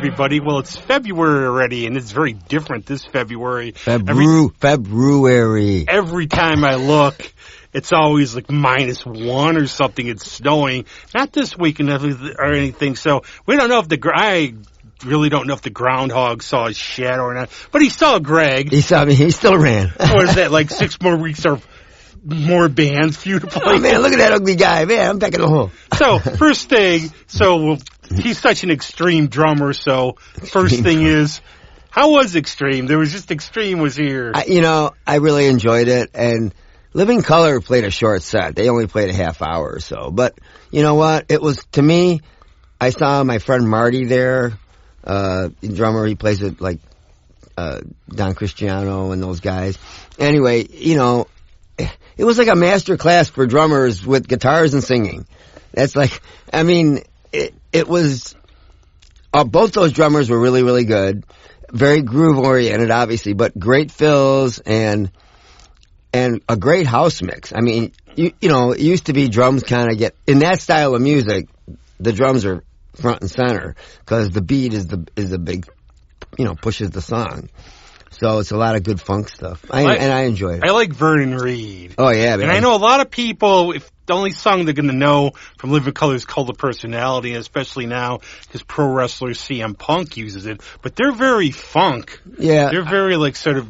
everybody. Well, it's February already, and it's very different this February. February. Every time I look, it's always like -1 or something. It's snowing. Not this weekend or anything. So we don't know if I really don't know if the groundhog saw his shadow or not. But he saw Greg. He saw me. He still ran. What is that, like 6 more weeks or more bands for you to play? Oh, man, look at that ugly guy. Man, I'm back in the hole. So, first thing, he's such an extreme drummer, so first thing is, how was Extreme? There was just Extreme was here. I really enjoyed it, and Living Colour played a short set. They only played a half hour or so. But, you know what? It was, to me, I saw my friend Marty there, drummer. He plays with, like, Don Cristiano and those guys. Anyway, it was like a master class for drummers with guitars and singing. That's like, it was, both those drummers were really, really good. Very groove oriented, obviously, but great fills and a great house mix. I mean, it used to be drums kind of get, in that style of music, the drums are front and center because the beat is the big, pushes the song. So it's a lot of good funk stuff. And I enjoyed it. I like Vernon Reid. Oh, yeah, man. And I know a lot of people, if the only song they're going to know from Living Colour is Cult of Personality, especially now because pro wrestler CM Punk uses it. But they're very funk. Yeah. They're very, like, sort of...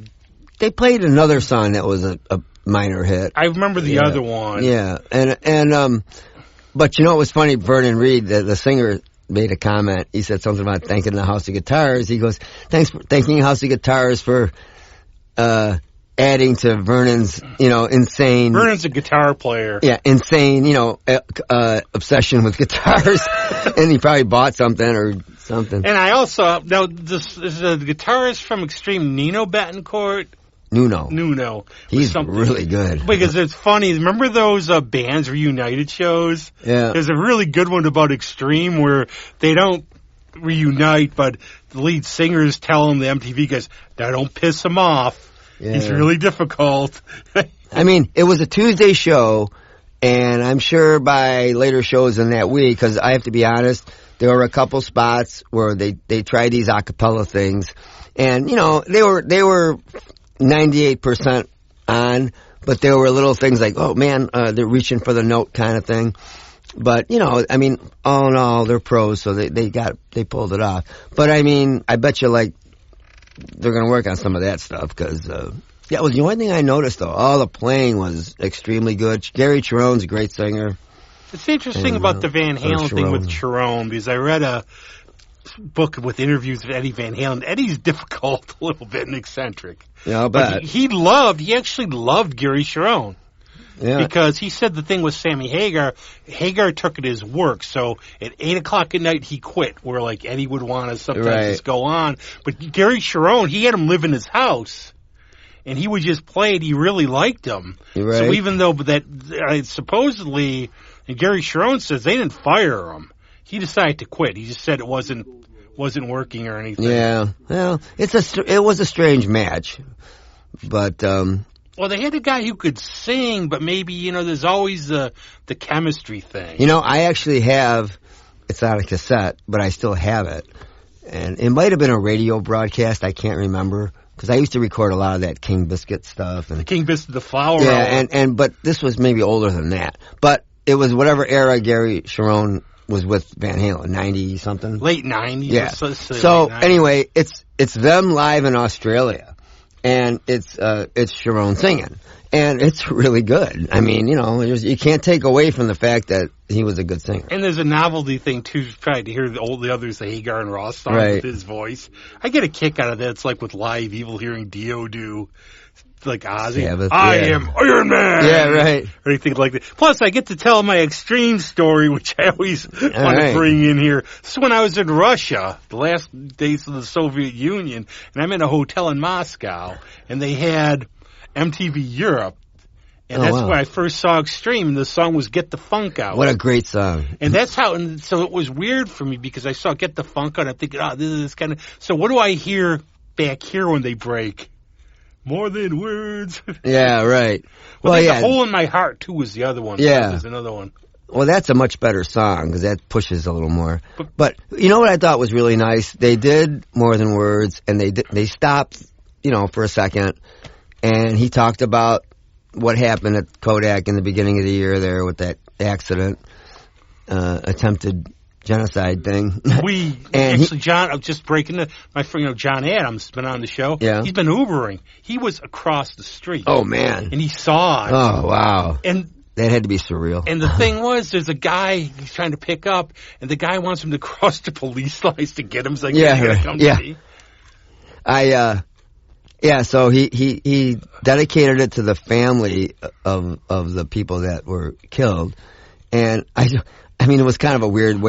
They played another song that was a minor hit. I remember the other one. Yeah. But it was funny, Vernon Reid, the singer, made a comment. He said something about thanking the House of Guitars. He goes, thanks for thanking House of Guitars for adding to Vernon's, insane... Vernon's a guitar player. Yeah, insane, obsession with guitars. And he probably bought something or something. And I also... Now, this is the guitarist from Extreme, Nino Betancourt. Nuno. He's really good. Because it's funny. Remember those bands reunited shows? Yeah. There's a really good one about Extreme where they don't reunite, but the lead singers tell him, the MTV guys, now don't piss him off. Yeah. He's really difficult. It was a Tuesday show, and I'm sure by later shows in that week, because I have to be honest, there were a couple spots where they tried these a cappella things, and, they were 98% on, but there were little things like, oh man, they're reaching for the note kind of thing. But, all in all, they're pros, so they pulled it off. But I bet you they're going to work on some of that stuff because, it was the only thing I noticed though. All the playing was extremely good. Gary Chirone's a great singer. It's interesting about the Van Halen thing with Chirone because I read a book with interviews with Eddie Van Halen. Eddie's difficult a little bit and eccentric. Yeah, I'll bet. He actually loved Gary Chirone. Yeah. Because he said the thing with Sammy Hagar took it as work. So at 8 o'clock at night, he quit, where Eddie would want to sometimes just go on. But Gary Chirone, he had him live in his house. And he would just play it. He really liked him. Right. So even though supposedly, and Gary Chirone says they didn't fire him. He decided to quit. He just said it wasn't working or anything. Yeah. Well, it was a strange match. But, well, they had a guy who could sing, but maybe, there's always the chemistry thing. I actually have, it's on a cassette, but I still have it. And it might have been a radio broadcast, I can't remember. Because I used to record a lot of that King Biscuit stuff. And the King Biscuit, the Flower Hour. Yeah, but this was maybe older than that. But it was whatever era Gary Chirone was with Van Halen, 90-something? Late 90s. Yeah. So anyway, it's them live in Australia. And it's Chirone singing. And it's really good. You can't take away from the fact that he was a good singer. And there's a novelty thing, too, trying to hear the others, the Hagar and Ross songs with his voice. I get a kick out of that. It's like with Live Evil hearing Dio do, like Ozzy. I am Iron Man! Yeah, right. Or anything like that. Plus, I get to tell my Extreme story, which I always want to bring in here. So when I was in Russia, the last days of the Soviet Union, and I'm in a hotel in Moscow, and they had MTV Europe, and that's where I first saw Extreme, and the song was Get the Funk Out. What a great song. And that's how, and so it was weird for me because I saw Get the Funk Out, and I'm thinking, this is kind of, so what do I hear back here when they break? More than words. Yeah, right. Well, The Hole in My Heart, too, was the other one. Yeah. There's another one. Well, that's a much better song because that pushes a little more. But you know what I thought was really nice? They did More Than Words, and they stopped, for a second, and he talked about what happened at Kodak in the beginning of the year there with that accident, attempted genocide thing. John, I'm just breaking my friend, John Adams, has been on the show. Yeah. He's been Ubering. He was across the street. Oh, man. And he saw it. Oh, wow. And that had to be surreal. And the thing was, there's a guy he's trying to pick up, and the guy wants him to cross the police lines to get him. He's like, "Yeah, right. Come to me." So he dedicated it to the family of the people that were killed, and I mean, it was kind of a weird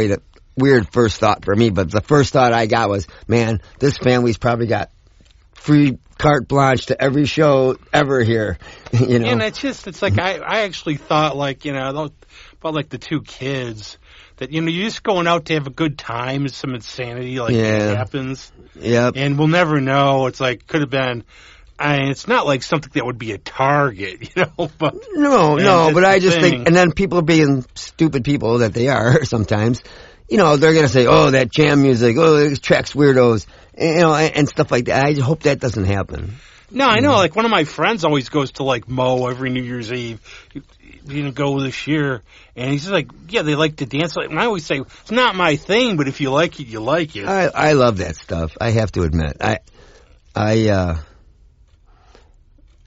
first thought for me, but the first thought I got was, man, this family's probably got free carte blanche to every show ever here, And it's like I actually thought about like the two kids that you're just going out to have a good time. It's some insanity that happens. Yep. And we'll never know. It's like could have been. It's not like something that would be a target, But no. But I just think, and then people being stupid people that they are sometimes. They're going to say, oh, that jam music, oh, it attracts weirdos, and stuff like that. I hope that doesn't happen. No, I know. Like, one of my friends always goes to, Mo every New Year's Eve. He didn't go this year. And he's just like, yeah, they like to dance. And I always say, it's not my thing, but if you like it, you like it. I love that stuff. I have to admit. I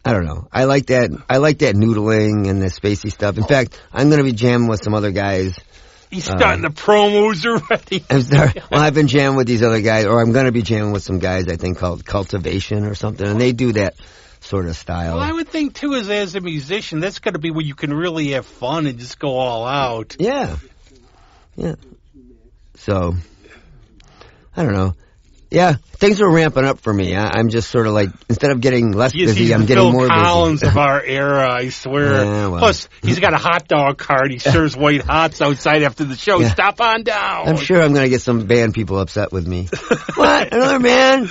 don't know. I like that noodling and the spacey stuff. In fact, I'm going to be jamming with some other guys. He's starting the promos already. Well, I've been jamming with these other guys, or I'm going to be jamming with some guys I think called Cultivation or something, and they do that sort of style. Well, I would think, too, as a musician, that's got to be where you can really have fun and just go all out. Yeah. So, I don't know. Yeah, things are ramping up for me. I'm just sort of like, instead of getting less busy, I'm getting more busy. Phil Collins of our era, I swear. Yeah, well. Plus, he's got a hot dog cart. He serves white hots outside after the show. Yeah. Stop on down. I'm sure I'm going to get some band people upset with me. What? Another band?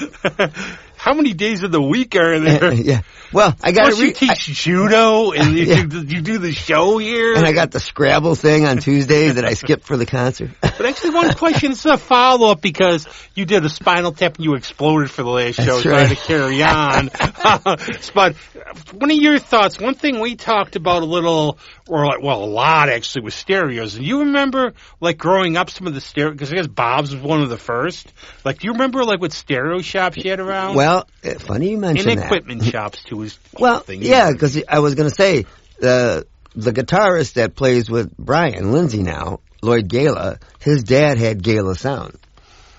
How many days of the week are there? Yeah. Well, I got to you teach judo and you do the show here. And I got the Scrabble thing on Tuesdays that I skipped for the concert. But actually, one question, it's a follow-up because you did a Spinal Tap and you exploded for the last show, trying to carry on. But one of your thoughts, one thing we talked about a little, a lot actually, was stereos. And you remember, growing up, some of the stereo, because I guess Bob's was one of the first. Do you remember, what stereo shops you had around? Well, funny you mention that. And equipment shops, too, is well, yeah, because I was going to say, the guitarist that plays with Brian Lindsay now, Lloyd Gala, his dad had Gala Sound.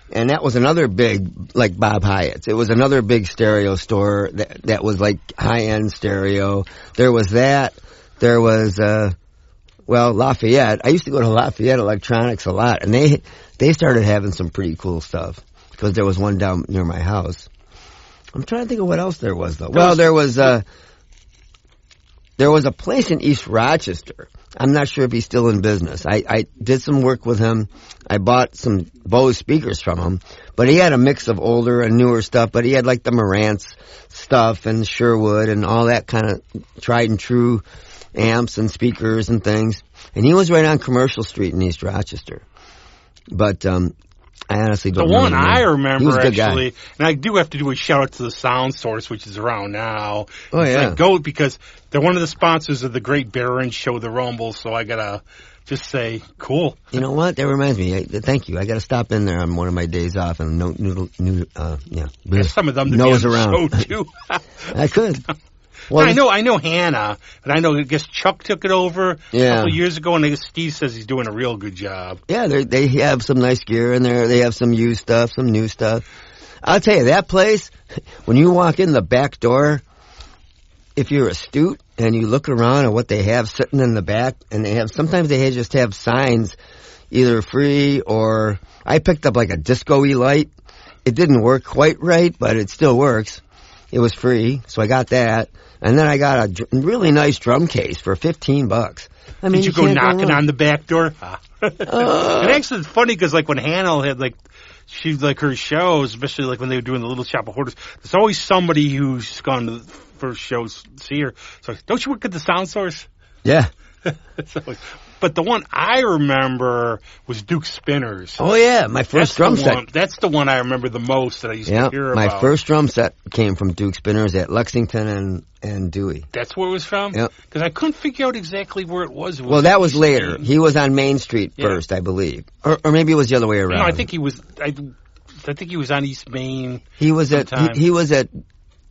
And that was another big, like Bob Hyatt's. It was another big stereo store that was high-end stereo. There was that. There was, Lafayette. I used to go to Lafayette Electronics a lot, and they started having some pretty cool stuff because there was one down near my house. I'm trying to think of what else there was, though. There was a place in East Rochester. I'm not sure if he's still in business. I did some work with him. I bought some Bose speakers from him. But he had a mix of older and newer stuff. But he had the Marantz stuff and Sherwood and all that kind of tried and true amps and speakers and things. And he was right on Commercial Street in East Rochester. But I honestly don't know. The one I remember, actually, and I do have to do a shout-out to the Sound Source, which is around now. Oh, yeah. Go because they're one of the sponsors of the Great Baron Show, the Rumble, so I got to just say, cool. You know what? That reminds me. Thank you. I got to stop in there on one of my days off and There's some of them to nose be on around. the show, too. I could. Well, I know Hannah, and I guess Chuck took it over a couple of years ago, and I guess Steve says he's doing a real good job. Yeah, they have some nice gear in there. They have some used stuff, some new stuff. I'll tell you, that place, when you walk in the back door, if you're astute and you look around at what they have sitting in the back, and sometimes they just have signs, either free or I picked up a disco-y light. It didn't work quite right, but it still works. It was free, so I got that. And then I got a really nice drum case for $15. I mean, did you go knocking on the back door? And actually, it's funny because when Hannah had her shows, especially when they were doing the Little Shop of Horrors, there's always somebody who's gone to the first shows see her. So, don't you work at the Sound Source? Yeah. But the one I remember was Duke Spinners. Oh, yeah, my first drum set. That's the one I remember the most that I used to hear about. My first drum set came from Duke Spinners at Lexington and Dewey. That's where it was from? Yep. Because I couldn't figure out exactly where it was. Well, that was later. He was on Main Street first, I believe. Or maybe it was the other way around. No, I think he was... I think he was on East Main. He was at... He was at...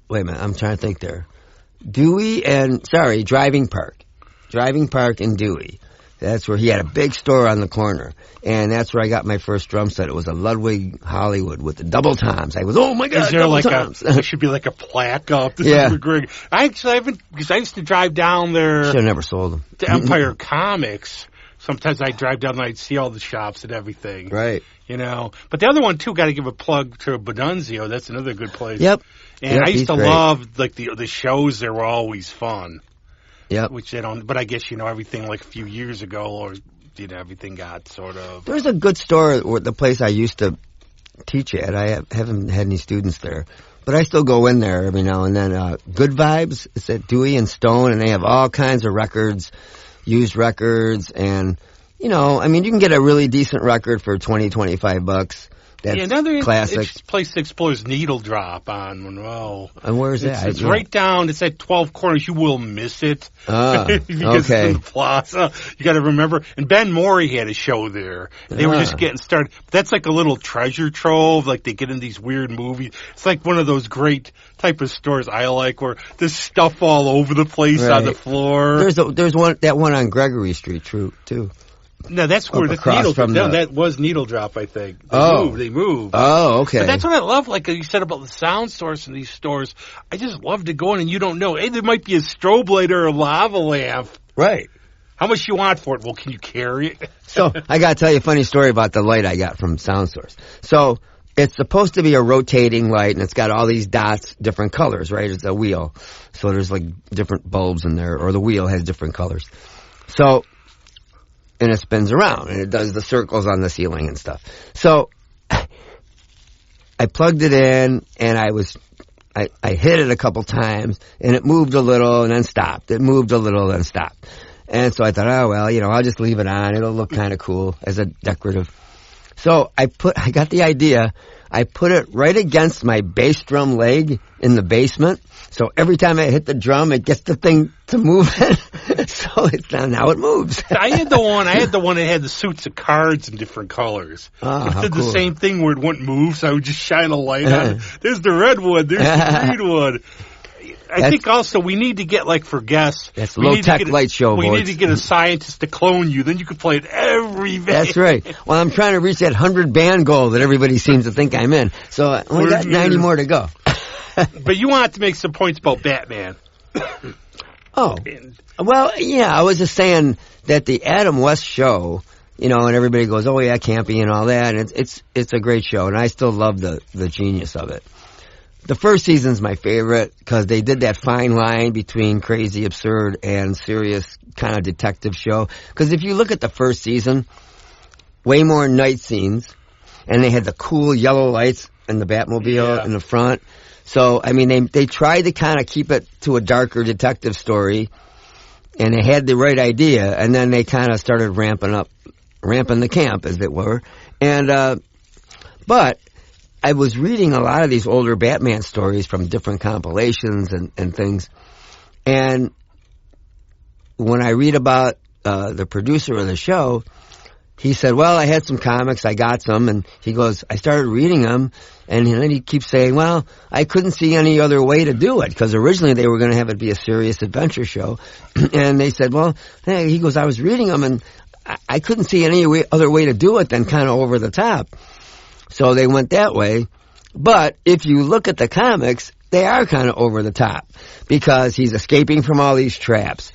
Wait a minute, I'm trying to think there. Dewey and... Sorry, Driving Park. Driving Park and Dewey. That's where he had a big store on the corner. And that's where I got my first drum set. It was a Ludwig Hollywood with the double toms. I was, oh my God, is there double like toms. There should be like a plaque up. This is Greg. I haven't, because I used to drive down there. Should have never sold them. To Empire Comics. Sometimes I'd drive down and I'd see all the shops and everything. Right. You know. But the other one, too, got to give a plug to Bonunzio. That's another good place. Yep. And I used to love, like, the shows there were always fun. Yep. Which they don't, but I guess, everything like a few years ago, or, everything got sort of. There's a good store, the place I used to teach at. I haven't had any students there. But I still go in there every now and then. Good Vibes, it's at Dewey and Stone, and they have all kinds of records, used records, and, you can get a really decent record for $20-$25. That's another classic. Place that explores Needle Drop on Monroe. And where is that? It's right down. It's at 12 Corners. You will miss it. Because it's in the plaza. You got to remember. And Ben Morey had a show there. They were just getting started. That's like a little treasure trove. Like they get in these weird movies. It's like one of those great type of stores I like where there's stuff all over the place on the floor. There's that one on Gregory Street, too. No, that's where the Needle Drop. No, that was Needle Drop, I think. They moved. Oh, okay. But that's what I love, like you said about the sound source in these stores. I just love to go in and you don't know. Hey, there might be a strobe light or a lava lamp. Right. How much you want for it? Well, can you carry it? So, I gotta tell you a funny story about the light I got from Sound Source. So, it's supposed to be a rotating light, and it's got all these dots, different colors, right? It's a wheel. So, there's like different bulbs in there, or the wheel has different colors. So, and it spins around, and it does the circles on the ceiling and stuff. So, I plugged it in, and I hit it a couple times, and it moved a little, and then stopped. It moved a little, and stopped. And so I thought, I'll just leave it on. It'll look kind of cool as a decorative. So I got the idea. I put it right against my bass drum leg in the basement. So every time I hit the drum, it gets the thing to move it. So now it moves. I had the one that had the suits of cards in different colors. It did the same thing where it wouldn't move, so I would just shine a light on it. There's the red one. There's the green one. I think also we need to get, like, for guests. That's low-tech light show, We need to get a scientist to clone you. Then you can play it every band. That's right. Well, I'm trying to reach that 100-band goal that everybody seems to think I'm in. So I only got 90 more to go. But you want to make some points about Batman. Oh. Well, yeah, I was just saying that the Adam West show, and everybody goes, oh, yeah, campy and all that. And it's a great show, and I still love the genius of it. The first season's my favorite because they did that fine line between crazy, absurd, and serious kind of detective show. Because if you look at the first season, way more night scenes, and they had the cool yellow lights and the Batmobile in the front. So, they tried to kind of keep it to a darker detective story, and they had the right idea, and then they kind of started ramping the camp, as it were. And, but I was reading a lot of these older Batman stories from different compilations and things. And when I read about the producer of the show, he said, well, I had some comics, I got some, and he goes, I started reading them, and then he keeps saying, well, I couldn't see any other way to do it, because originally they were going to have it be a serious adventure show. And they said, well, hey, he goes, I was reading them, and I couldn't see any other way to do it than kind of over the top. So they went that way. But if you look at the comics, they are kind of over the top because he's escaping from all these traps.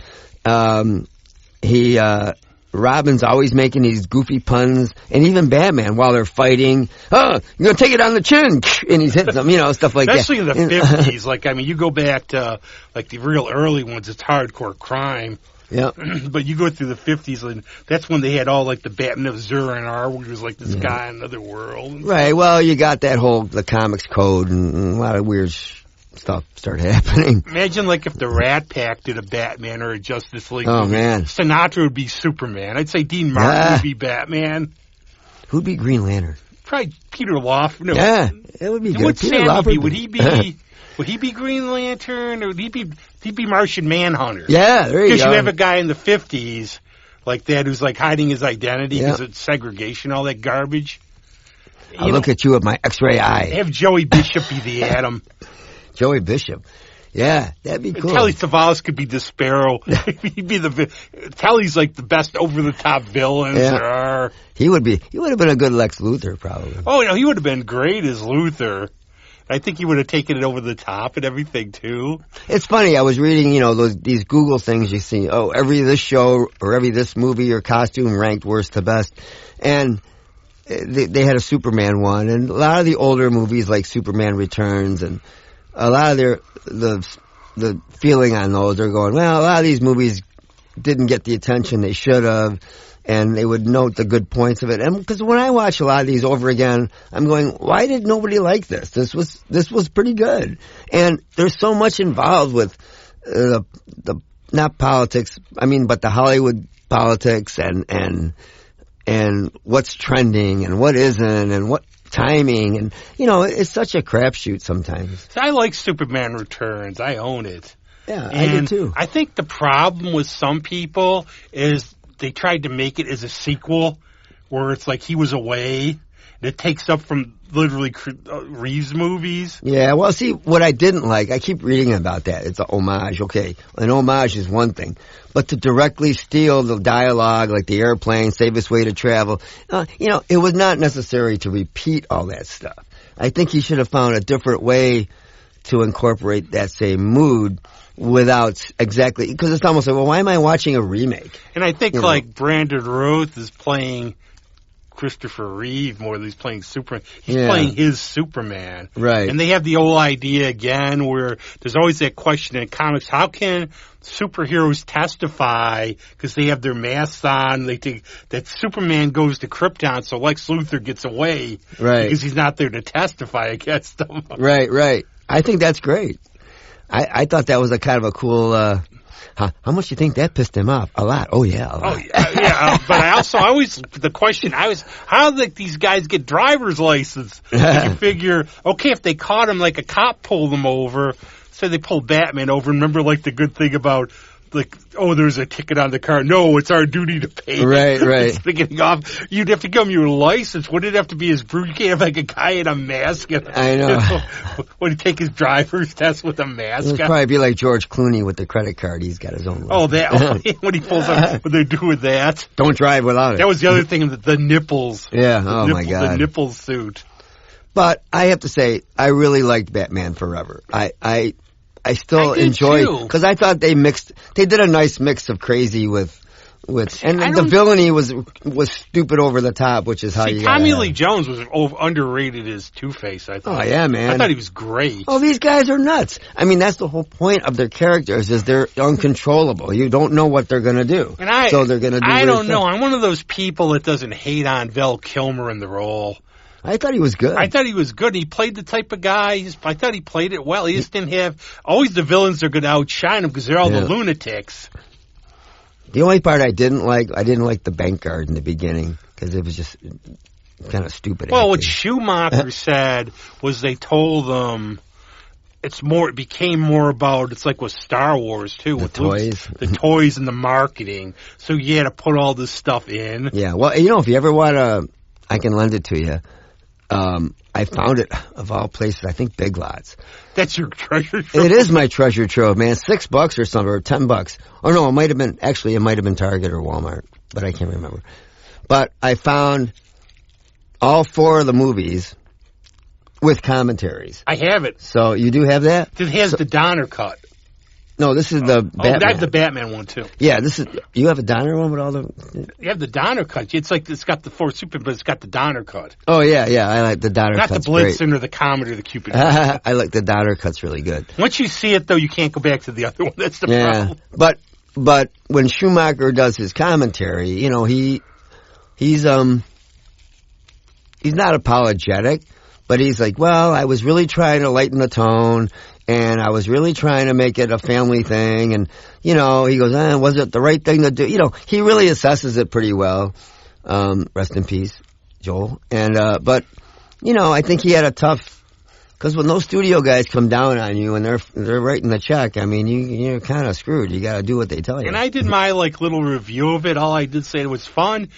Robin's always making these goofy puns, and even Batman, while they're fighting, you're going to take it on the chin, and he's hitting them, stuff like Especially that. Especially in the 50s. Like, you go back to, like, the real early ones, it's hardcore crime. Yeah. But you go through the 50s, and that's when they had all, like, the Batman of Zur-En-Arr, which was like this guy in another world. Right. Well, you got the comics code and a lot of weird stuff start happening. Imagine like if the Rat Pack did a Batman or a Justice League Oh, movie. man. Sinatra would be Superman. I'd say Dean Martin would be Batman. Who'd be Green Lantern? Probably Peter Lawford. No. Yeah, it would be good. What Peter Sam Lawford. would he be? Would he be Green Lantern or would he be Martian Manhunter? Yeah, there you go. Because you have a guy in the 50s like that who's like hiding his identity because of segregation, all that garbage. I'll look at you with my X-ray eye. Have Joey Bishop be the Atom. Joey Bishop. Yeah, that'd be cool. Telly Savalas could be the Sparrow. He'd be Telly's like the best over-the-top villains there are. He would have been a good Lex Luthor, probably. Oh, no, he would have been great as Luthor. I think he would have taken it over the top and everything, too. It's funny, I was reading, these Google things you see, every this show or every this movie or costume ranked worst to best. And they had a Superman one, and a lot of the older movies like Superman Returns and a lot of the feeling on those, they're going, well, a lot of these movies didn't get the attention they should have, and they would note the good points of it. And because when I watch a lot of these over again, I'm going, why did nobody like this? This was pretty good. And there's so much involved with the not politics, but the Hollywood politics and what's trending and what isn't and what timing, and it's such a crapshoot sometimes. I like Superman Returns. I own it. Yeah, I do too. I think the problem with some people is they tried to make it as a sequel where it's like he was away. It takes up from literally Reeves movies. Yeah, well, see, what I didn't like, I keep reading about that. It's a homage. Okay, an homage is one thing. But to directly steal the dialogue, like the airplane, safest way to travel, it was not necessary to repeat all that stuff. I think he should have found a different way to incorporate that same mood without exactly, because it's almost like, well, why am I watching a remake? And I think like Brandon Routh is playing Christopher Reeve more than he's playing Superman. He's playing his Superman. Right. And they have the old idea again where there's always that question in comics, how can superheroes testify because they have their masks on, they think that Superman goes to Krypton so Lex Luthor gets away because he's not there to testify against them. Right. I think that's great. I thought that was a kind of a cool, how much do you think that pissed him off? A lot. Oh, yeah, a lot. Oh, yeah. But the question how did these guys get driver's license? You can figure, okay, if they caught him like a cop pulled them over, say they pulled Batman over, remember like the good thing about, like, oh, there's a ticket on the car. No, it's our duty to pay. Right. It's getting off. You'd have to give him your license. Wouldn't it have to be his brute? You can't have like a guy in a mask. I know. Would he take his driver's test with a mask? It would probably be like George Clooney with the credit card. He's got his own license. Oh, that. When he pulls up, what they do with that. Don't drive without it. That was the other thing, the nipples. Yeah, my God. The nipple suit. But I have to say, I really liked Batman Forever. I still enjoy, because I thought they did a nice mix of crazy with the villainy was stupid over the top, which is how you got Tommy Lee Jones was underrated as Two-Face, I thought. Oh, yeah, man. I thought he was great. Oh, these guys are nuts. That's the whole point of their characters is they're uncontrollable. You don't know what they're going to do. So they're going to do I don't know. I'm one of those people that doesn't hate on Val Kilmer in the role. I thought he was good. He played the type of guy. I thought he played it well. He just didn't have... Always the villains are going to outshine him because they're all the lunatics. The only part I didn't like the bank guard in the beginning because it was just kind of stupid. Well, what Schumacher said was they told them it became more about, it's like with Star Wars too. The with toys. The toys and the marketing. So you had to put all this stuff in. Yeah, well, if you ever want I can lend it to you. I found it, of all places, I think Big Lots. That's your treasure trove? It is my treasure trove, man. $6 or something, or $10. Oh, no, it might have been Target or Walmart, but I can't remember. But I found all 4 of the movies with commentaries. I have it. So you do have that? It has the Donner cut. No, this is the Batman. I have the Batman one, too. Yeah, you have a Donner one with all the... You have the Donner cut. It's got the 4 Super, but it's got the Donner cut. Oh, yeah, I like the Donner cut. Not the Blitzen or the Comet or the Cupid. I like the Donner cut's really good. Once you see it, though, you can't go back to the other one. That's the problem. But when Schumacher does his commentary, he's not apologetic. But he's like, well, I was really trying to lighten the tone. And I was really trying to make it a family thing. And, he goes, was it the right thing to do? He really assesses it pretty well. Rest in peace, Joel. And, but, I think he had a tough, because when those studio guys come down on you and they're writing the check, I mean, you're kind of screwed. You got to do what they tell you. And I did my little review of it. All I did say it was fun.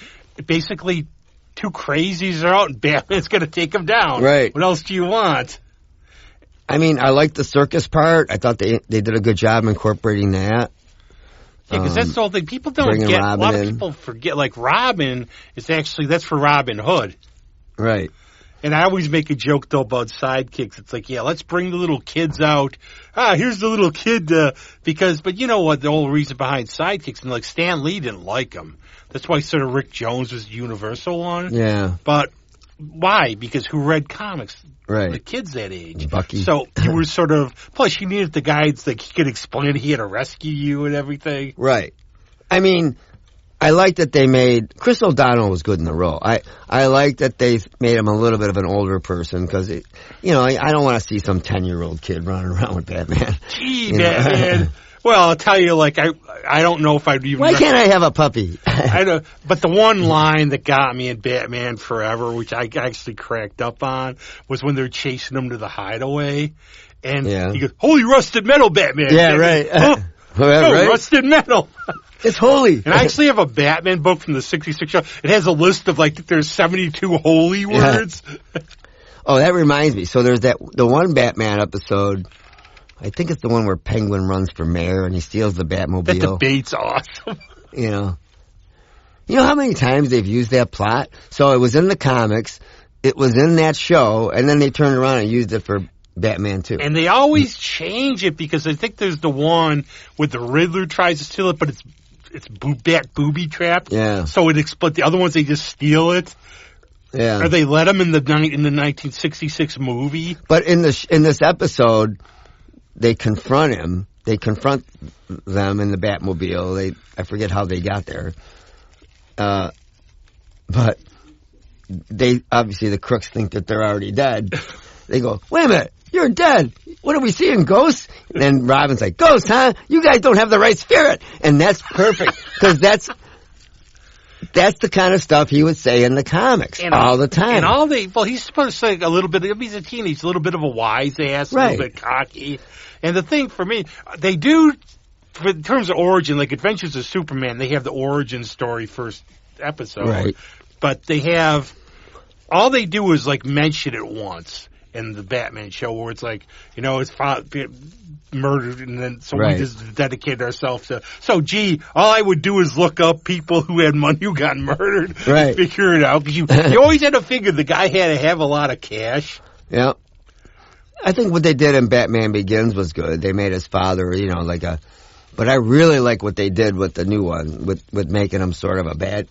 Basically, two crazies are out and Batman's going to take them down. Right. What else do you want? I mean, I liked the circus part. I thought they did a good job incorporating that. Yeah, because that's the whole thing. People don't get. A lot of people forget. Like Robin is actually that's for Robin Hood. Right. And I always make a joke, though, about sidekicks. It's like, let's bring the little kids out. Here's the little kid, but you know what, the whole reason behind sidekicks, and like Stan Lee didn't like them. That's why sort of Rick Jones was the universal one. Yeah. But why? Because who read comics? Right. The kids that age. Bucky. So you were sort of, plus you needed the guys, like he could explain he had to rescue you and everything. Right. I mean, I like that they made Chris O'Donnell was good in the role. I like that they made him a little bit of an older person because I don't want to see some 10-year-old kid running around with Batman. Gee, Batman. Well, I'll tell you, like I don't know if I'd even. Why can't I have a puppy? I don't. But the one line that got me in Batman Forever, which I actually cracked up on, was when they're chasing him to the hideaway, and he goes, "Holy rusted metal, Batman!" Yeah, right. Huh? Right. Rusted metal. It's holy. And I actually have a Batman book from the 66 show. It has a list of, there's 72 holy words. Yeah. Oh, that reminds me. So there's the one Batman episode, I think it's the one where Penguin runs for mayor and he steals the Batmobile. That debate's awesome. You know how many times they've used that plot? So it was in the comics, it was in that show, and then they turned around and used it for Batman too. And they always change it because I think there's the one where the Riddler tries to steal it, but it's bat booby trapped. Yeah. So it explodes. The other ones, they just steal it. Yeah. Or they let him in the 1966 movie. But in this episode, they confront him. They confront them in the Batmobile. I forget how they got there. But they obviously the crooks think that they're already dead. They go, "Wait a minute, you're dead. What are we seeing, ghosts?" And then Robin's like, "Ghosts, huh? You guys don't have the right spirit." And that's perfect because that's the kind of stuff he would say in the comics all the time. And he's supposed to say a little bit. He's a teenager, a little bit of a wise ass, a little bit cocky. And the thing for me, they do, in terms of origin, like Adventures of Superman, they have the origin story first episode. Right. But they have, all they do is mention it once in the Batman show where it's it's murdered and then we just dedicated ourselves to, all I would do is look up people who had money who got murdered and figure it out. You always had to figure the guy had to have a lot of cash. Yeah. I think what they did in Batman Begins was good. They made his father, but I really like what they did with the new one, with making him sort of a bad,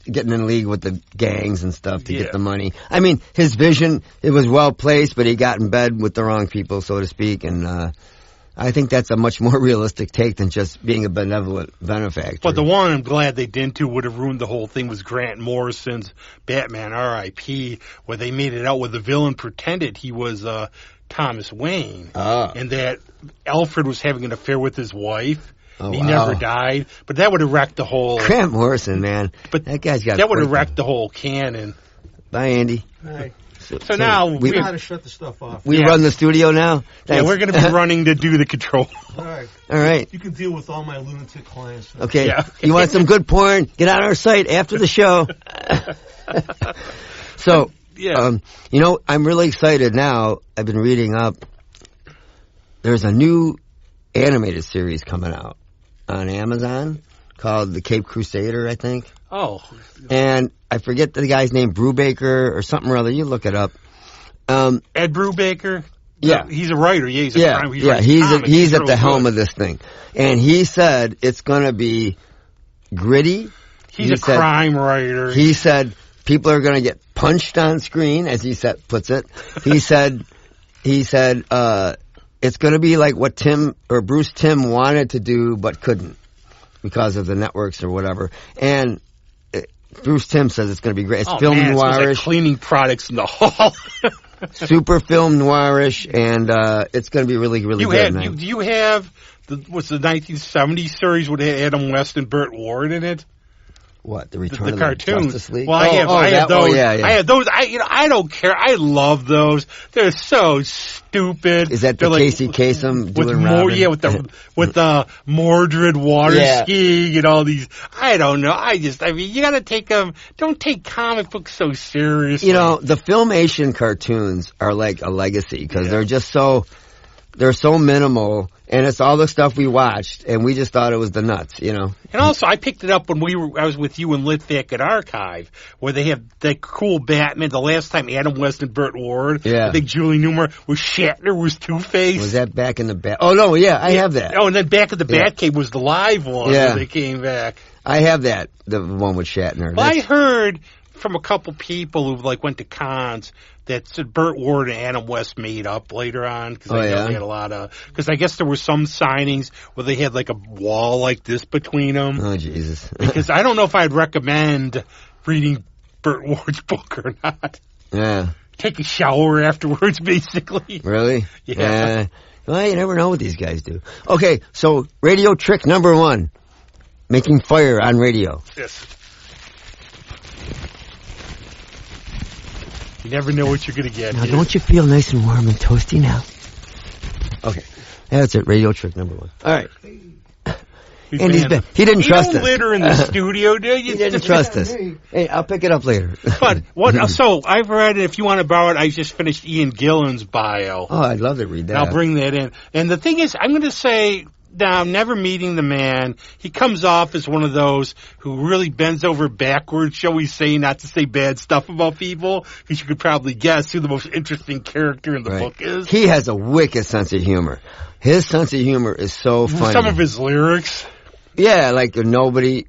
getting in league with the gangs and stuff to get the money. I mean, his vision, it was well placed, but he got in bed with the wrong people, so to speak, and I think that's a much more realistic take than just being a benevolent benefactor. But the one I'm glad they didn't do would have ruined the whole thing was Grant Morrison's Batman R.I.P., where they made it out where the villain pretended he was Thomas Wayne, and that Alfred was having an affair with his wife. Oh, he never died, but that would have wrecked the whole... Grant Morrison, man. But that guy's got... That would have wrecked the whole canon. Bye, Andy. Bye. So now... We know how to shut the stuff off. We run the studio now? Thanks. Yeah, we're going to be running to do the control. All right. All right. You can deal with all my lunatic clients. Now. Okay. Yeah. You want some good porn? Get on our site after the show. So, I'm really excited now. I've been reading up. There's a new animated series coming out on Amazon called The Cape Crusader, I think. Oh. And I forget the guy's name, Brubaker or something or other. You look it up. Ed Brubaker? Yeah. He's a writer. Yeah, he's at the helm of this thing. And he said it's going to be gritty. He's a crime writer. He said people are going to get punched on screen, as he puts it. He said it's going to be like what Bruce Timm wanted to do but couldn't because of the networks or whatever. And Bruce Timm says it's going to be great. It's film noirish. It's like cleaning products in the hall. super film noirish, and it's going to be really, really good. Do you have what's the 1970s series with Adam West and Burt Ward in it? What, the Return of the cartoon? Justice League? Well, I have those. Yeah. I have those. I don't care. I love those. They're so stupid. Is that the Casey Kasem doing Robin? Yeah, with the Mordred water skiing and all these. I don't know. I mean, you got to take them. Don't take comic books so seriously. You know, the Filmation cartoons are like a legacy because they're just so. They're so minimal, and it's all the stuff we watched, and we just thought it was the nuts, you know. And also, I picked it up when I was with you in Litvack at Archive, where they have that cool Batman. The last time Adam West and Burt Ward, I think Julie Newmar was Shatner was Two-Face. Was that back in the Bat? Oh no, I have that. Oh, and then back at the Batcave was the live one. Yeah, where they came back. I have that, the one with Shatner. Well, I heard from a couple people who went to cons that said Burt Ward and Adam West made up later on because they had a lot of. Because I guess there were some signings where they had like a wall like this between them. Oh Jesus! Because I don't know if I'd recommend reading Burt Ward's book or not. Yeah. Take a shower afterwards, basically. Really? Yeah. Well, you never know what these guys do. Okay, so radio trick number 1: making fire on radio. Yes. You never know what you're going to get. Now, don't you feel nice and warm and toasty now? Okay. That's it. Radio trick number 1. All right. And he didn't trust us. You don't litter in the studio, do you? He didn't trust us. Hey, I'll pick it up later. But so I've read it. If you want to borrow it, I just finished Ian Gillan's bio. Oh, I'd love to read that. I'll bring that in. And the thing is, I'm going to say, now, never meeting the man, he comes off as one of those who really bends over backwards, shall we say, not to say bad stuff about people, because you could probably guess who the most interesting character in the book is. He has a wicked sense of humor. His sense of humor is so funny. Some of his lyrics. Yeah, like nobody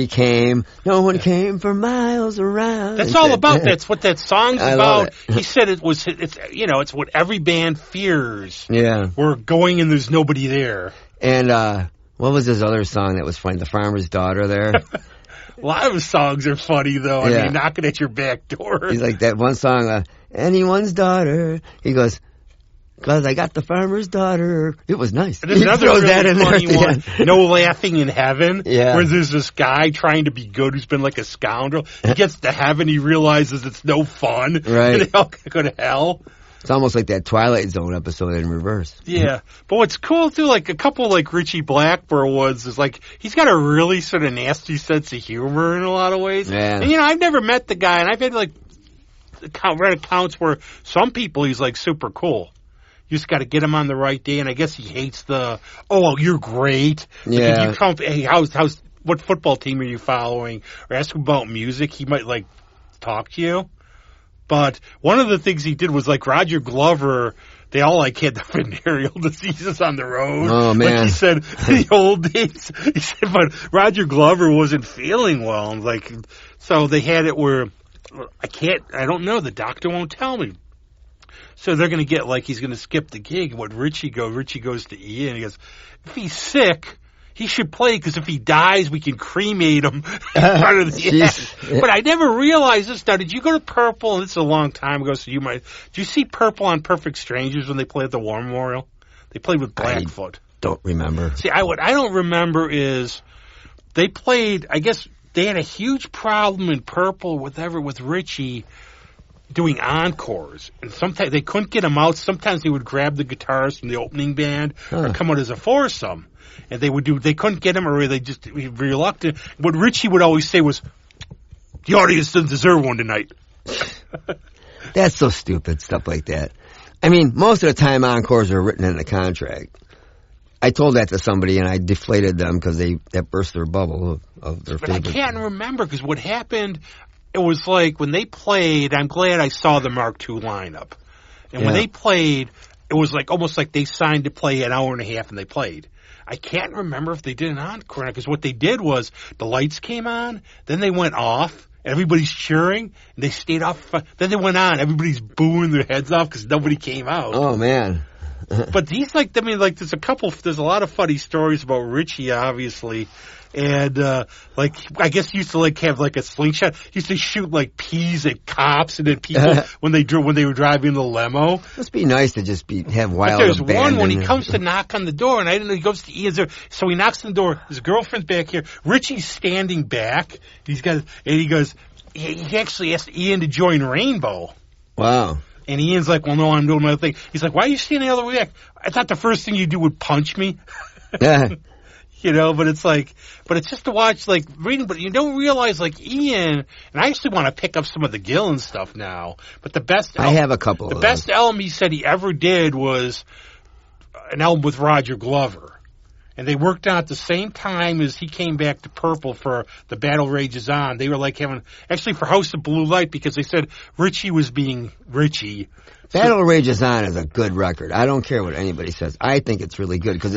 came, no one came for miles around. That's all about. That's what that song's about. He said it's what every band fears. Yeah, we're going and there's nobody there. And what was his other song that was funny? The Farmer's Daughter. There. A lot of his songs are funny though. I mean, knocking at your back door. He's like that one song, anyone's daughter. He goes, "'Cause I got the farmer's daughter." It was nice. There's another really funny one, No Laughing in Heaven, where there's this guy trying to be good who's been like a scoundrel. He gets to heaven, he realizes it's no fun. Right. And they all go to hell. It's almost like that Twilight Zone episode in reverse. Yeah. But what's cool, too, like a couple like Richie Blackburn ones is like, he's got a really sort of nasty sense of humor in a lot of ways. Yeah. And, I've never met the guy, and I've had like, read accounts where some people he's like super cool. You just got to get him on the right day, and I guess he hates you're great. Like if you come, hey, what football team are you following? Or ask him about music, he might like talk to you. But one of the things he did was like Roger Glover, they all like had the venereal diseases on the road. Oh man. Like he said in the old days, he said, but Roger Glover wasn't feeling well. And like, so they had it where I don't know, the doctor won't tell me. So they're going to get like he's going to skip the gig. What Richie goes to Ian. He goes, if he's sick, he should play because if he dies, we can cremate him in front of the act. But I never realized this. Now, did you go to Purple? And this is a long time ago, so you might. Did you see Purple on Perfect Strangers when they played at the War Memorial? They played with Blackfoot. I don't remember. See, what I don't remember is they played. I guess they had a huge problem in Purple with Richie doing encores, and sometimes they couldn't get him out. Sometimes they would grab the guitars from the opening band or come out as a foursome, and they couldn't get him, or they just be reluctant. What Richie would always say was, "The audience doesn't deserve one tonight." That's so stupid, stuff like that. I mean, most of the time encores are written in the contract. I told that to somebody, and I deflated them because that burst their bubble of their favorite. But I can't remember because what happened. It was like when they played, I'm glad I saw the Mark II lineup. And when they played, it was like almost like they signed to play an hour and a half and they played. I can't remember if they did an encore because what they did was the lights came on, then they went off, everybody's cheering, and they stayed off. Then they went on, everybody's booing their heads off because nobody came out. Oh, man. But he's like, I mean, like, there's a lot of funny stories about Richie, obviously. And, like, I guess he used to, like, have, like, a slingshot. He used to shoot, like, peas at cops and at people when they were driving the limo. Must be nice to just have wild But there's abandon. one when he comes to knock on the door, and I didn't know he goes to Ian's there. So he knocks on the door. His girlfriend's back here. Richie's standing back. He goes, he actually asked Ian to join Rainbow. Wow. And Ian's like, well, no, I'm doing my other thing. He's like, why are you standing the other way back? I thought the first thing you do would punch me. You know, but it's just to watch, like, reading, but you don't realize, like, Ian, and I actually want to pick up some of the Gillan stuff now, but the best I have a couple of the best album he said he ever did was an album with Roger Glover. And they worked on at the same time as he came back to Purple for The Battle Rages On. They were like actually for House of Blue Light, because they said Richie was being Richie. Battle Rages On is a good record. I don't care what anybody says. I think it's really good because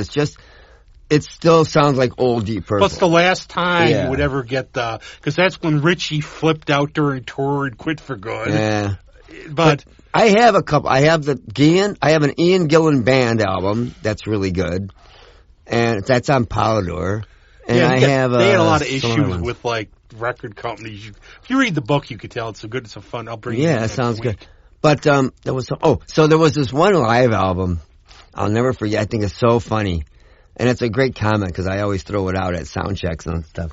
it still sounds like old Deep Purple. Plus the last time you would ever get because that's when Richie flipped out during tour and quit for good. Yeah. But I have a couple. I have an Ian Gillan Band album that's really good. And that's on Polydor. And they had a lot of issues with, like, record companies. If you read the book, you could tell it's a fun. I'll bring it. Yeah, that sounds good. But there was this one live album I'll never forget. I think it's so funny, and it's a great comment because I always throw it out at sound checks and stuff.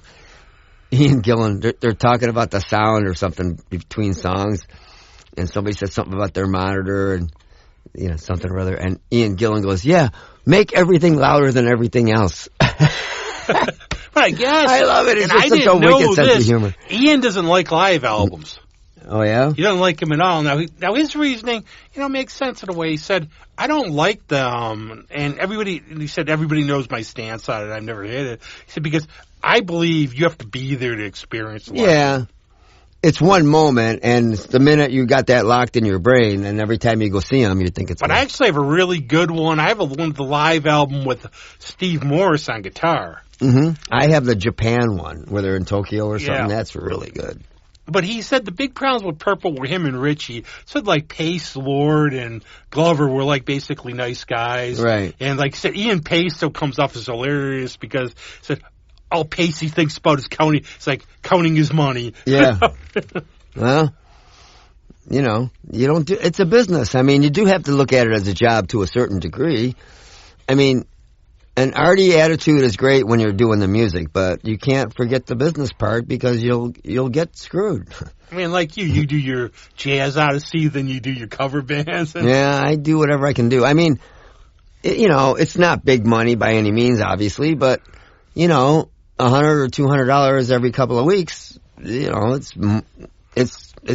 Ian Gillan, they're talking about the sound or something between songs, and somebody says something about their monitor and something or other, and Ian Gillan goes, "Yeah, make everything louder than everything else." But I guess I love it. It's and just such a wicked sense of humor. Ian doesn't like live albums. Oh yeah, he doesn't like them at all. Now his reasoning, makes sense in a way. He said, "I don't like them," and he said everybody knows my stance on it. I've never hit it. He said because I believe you have to be there to experience life. Yeah. It's one moment, and the minute you got that locked in your brain, and every time you go see them, you think it's... But I actually have a really good one. I have one of the live album with Steve Morris on guitar. Mm-hmm. I have the Japan one, where they're in Tokyo or something. Yeah. That's really good. But he said the big problems with Purple were him and Richie. Said, like, Pace, Lord, and Glover were, like, basically nice guys. Right. And, like, said Ian Pace still comes off as hilarious because, said... all Pacey thinks about is counting. It's like counting his money. Yeah. Well, you don't do. It's a business. I mean, you do have to look at it as a job to a certain degree. I mean, an arty attitude is great when you're doing the music, but you can't forget the business part because you'll get screwed. I mean, like you do your Jazz Odyssey, then you do your cover bands. Yeah, I do whatever I can do. I mean, it's not big money by any means, obviously, but $100 or $200 every couple of weeks, it's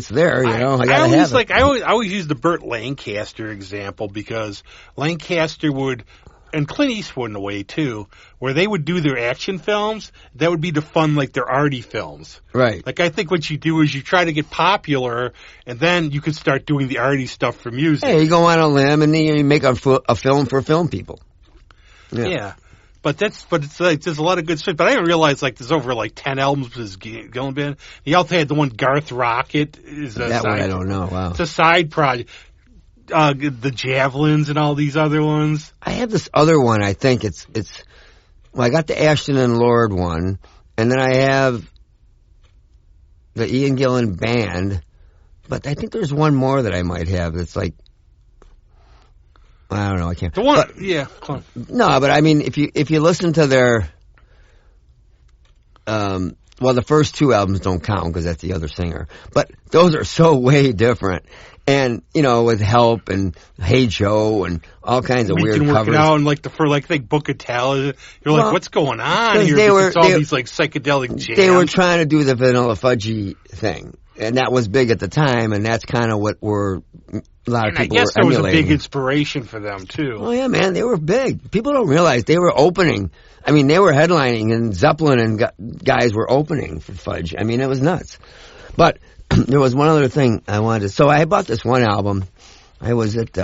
there, I gotta have it. I always use the Burt Lancaster example because Lancaster would, and Clint Eastwood in a way too, where they would do their action films, that would be to fund like their arty films. Right. Like I think what you do is you try to get popular and then you can start doing the arty stuff for music. Hey, you go on a limb and you make a film for film people. Yeah. But it's like, there's a lot of good stuff. But I didn't realize, like, there's over, like, 10 albums with his Gillan band. He also had the one Garth Rocket. That one I don't know, wow. It's a side project. The Javelins and all these other ones. I have this other one, I think I got the Ashton and Lord one, and then I have the Ian Gillan Band, but I think there's one more that I might have that's like, I don't know. I can't. The one, yeah. No, but I mean, if you listen to their, the first two albums don't count because that's the other singer. But those are so way different, and with Help and Hey Joe and all kinds of weird covers. Working out and like they Book of Tally. You're like, what's going on here? It's all these like psychedelic jams. They were trying to do the Vanilla Fudgy thing, and that was big at the time, and that's kind of what a lot of people were emulating. I guess there was a big inspiration for them, too. Oh, yeah, man. They were big. People don't realize they were opening. I mean, they were headlining, and Zeppelin and guys were opening for Fudge. I mean, it was nuts. But there was one other thing I wanted to... So I bought this one album. I was at...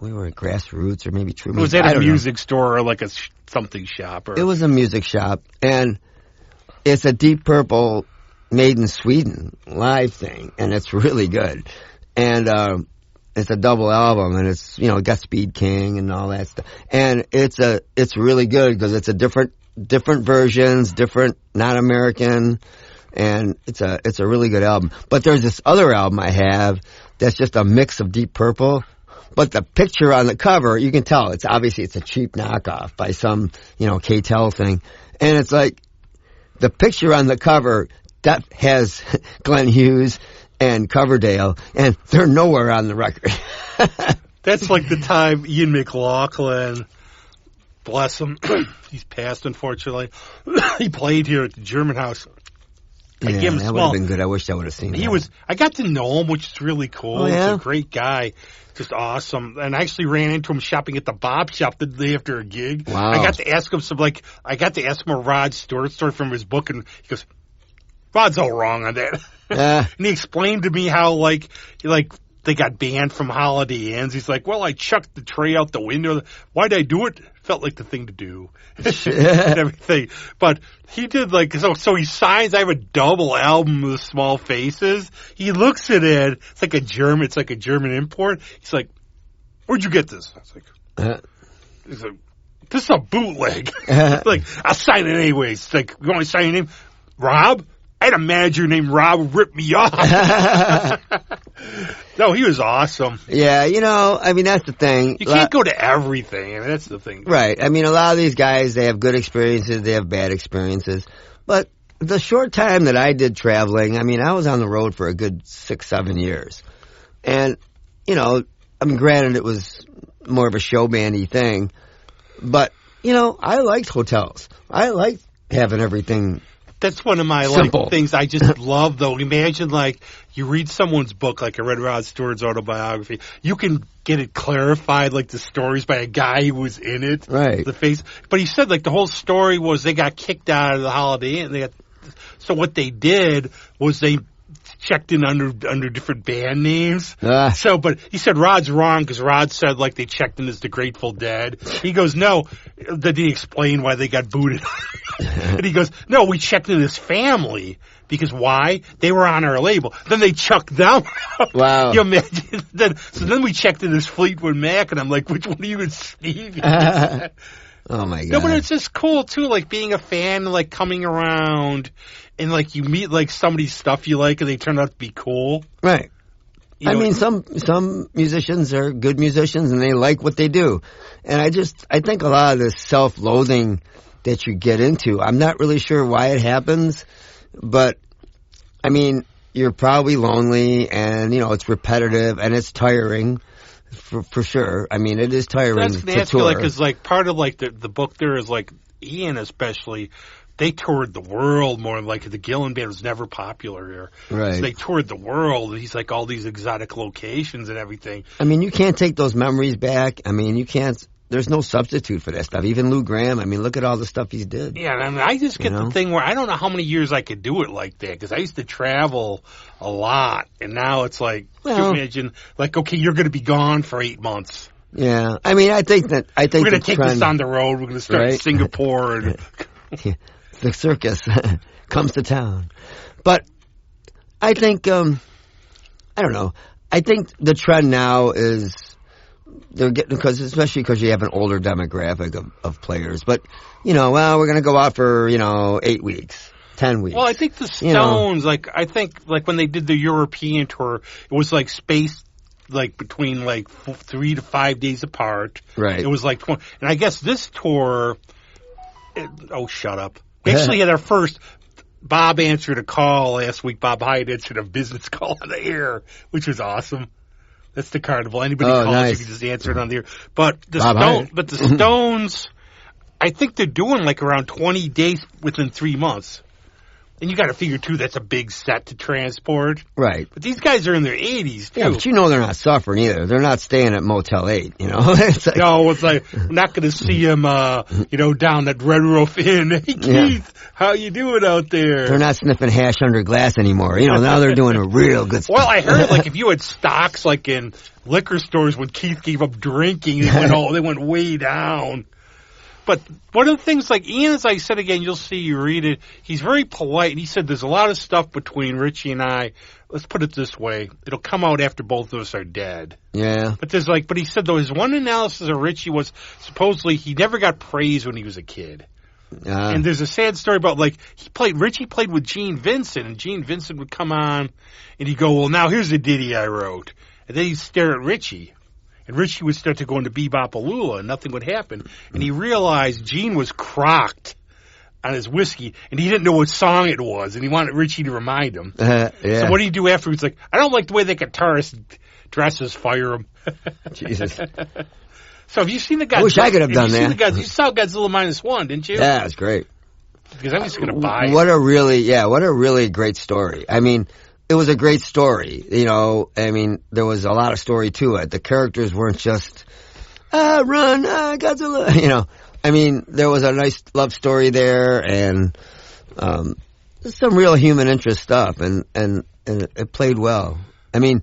we were at Grassroots or maybe True Music. Was that a music store or like a something shop? It was a music shop. And it's a Deep Purple... Made in Sweden live thing, and it's really good. And It's a double album, and it's, it got Speed King and all that stuff. And it's really good because it's a different versions, different, not American, and it's a really good album. But there's this other album I have that's just a mix of Deep Purple, but the picture on the cover, you can tell it's obviously a cheap knockoff by some, K-Tel thing. And it's like the picture on the cover that has Glenn Hughes and Coverdale, and they're nowhere on the record. That's like the time Ian McLaughlin, bless him, he's passed unfortunately. He played here at the German House. That would have been good. I wish I would have seen that. I got to know him, which is really cool. Oh, yeah? He's a great guy. Just awesome. And I actually ran into him shopping at the Bob Shop the day after a gig. Wow. I got to ask him a Rod Stewart story from his book, and he goes, Rod's all wrong on that. And he explained to me how, they got banned from Holiday Inns. He's like, well, I chucked the tray out the window. Why'd I do it? Felt like the thing to do. And everything. But he did so he signs, I have a double album of Small Faces. He looks at it. It's like a German import. He's like, where'd you get this? I was like, he's like, this is a bootleg. Like, I'll sign it anyways. It's like, you want to sign your name? Rob? I had a manager named Rob who ripped me off. No, he was awesome. Yeah, that's the thing. You can't go to everything. I mean, that's the thing. Right. I mean, a lot of these guys, they have good experiences, they have bad experiences. But the short time that I did traveling, I was on the road for a good 6-7 years. And, granted it was more of a show bandy thing. But, I liked hotels. I liked having everything. That's one of my things I just love, though. Imagine, you read someone's book, like I read Rod Stewart's autobiography. You can get it clarified, the stories by a guy who was in it. Right. But he said, the whole story was they got kicked out of the Holiday Inn. So what they did was they checked in under different band names. But he said Rod's wrong because Rod said they checked in as the Grateful Dead. He goes, no. Did he explain why they got booted? And he goes, no, we checked in as family. Because why? They were on our label. Then they chucked them. Wow. You imagine? Then we checked in as Fleetwood Mac, and I'm like, which one are you and Stevie? Oh my God. No, but it's just cool too, being a fan, coming around, and you meet somebody's stuff you like, and they turn out to be cool. Right. Some musicians are good musicians, and they like what they do. And I think a lot of this self-loathing that you get into, I'm not really sure why it happens, but you're probably lonely, and it's repetitive, and it's tiring. For sure. it is tiring to tour. Because part of the book there is Ian especially, they toured the world more. The Gillan Band was never popular here. Right. So they toured the world. He's all these exotic locations and everything. You can't take those memories back. You can't. There's no substitute for that stuff. Even Lou Gramm, look at all the stuff he's did. Yeah, I just get the thing where I don't know how many years I could do it like that, because I used to travel a lot, and now it's can you imagine, okay, you're going to be gone for 8 months. Yeah, I think we're going to take this on the road. We're going to start in Singapore. And yeah, the circus comes to town. But I think, I don't know, I think the trend now is they're getting, especially because you have an older demographic of players. But, we're going to go out for, 8 weeks, 10 weeks. Well, I think the Stones, when they did the European tour, it was spaced between 3 to 5 days apart. Right. It was 20. And I guess this tour, shut up. We actually had our first. Bob answered a call last week. Bob Hyde answered a business call on the air, which was awesome. That's the Carnival. Anybody calls, nice. you can just answer it on the air. But the Stones, I think they're doing around 20 days within 3 months. And you got to figure too, that's a big set to transport. Right. But these guys are in their 80s too. Yeah, but they're not suffering either. They're not staying at Motel 8. No, it's we're not going to see them, down that Red Roof Inn. Hey Keith, how you doing out there? They're not sniffing hash under glass anymore. Now they're doing a real good stuff. Well, I heard if you had stocks in liquor stores when Keith gave up drinking, they went way down. But one of the things, like Ian, as I said again, you'll see, you read it, he's very polite, and he said there's a lot of stuff between Richie and I. Let's put it this way. It'll come out after both of us are dead. Yeah. But he said, though, his one analysis of Richie was supposedly he never got praise when he was a kid. And there's a sad story about, like, Richie played with Gene Vincent, and Gene Vincent would come on, and he'd go, well, now here's a ditty I wrote. And then he'd stare at Richie. And Richie would start to go into Bebop-A-Lula, and nothing would happen. And he realized Gene was crocked on his whiskey, and he didn't know what song it was, and he wanted Richie to remind him. Yeah. So what do you do afterwards? Like, I don't like the way the guitarist dresses, fire him. Jesus. So have you seen the Godzilla? I wish I could have done that. You saw Godzilla -1, didn't you? Yeah, it's great. Because I'm just going to buy it. What a really great story. I mean, it was a great story. You know, I mean, there was a lot of story to it. The characters weren't just, run, Godzilla, you know. I mean, there was a nice love story there, and some real human interest stuff, and it played well. I mean,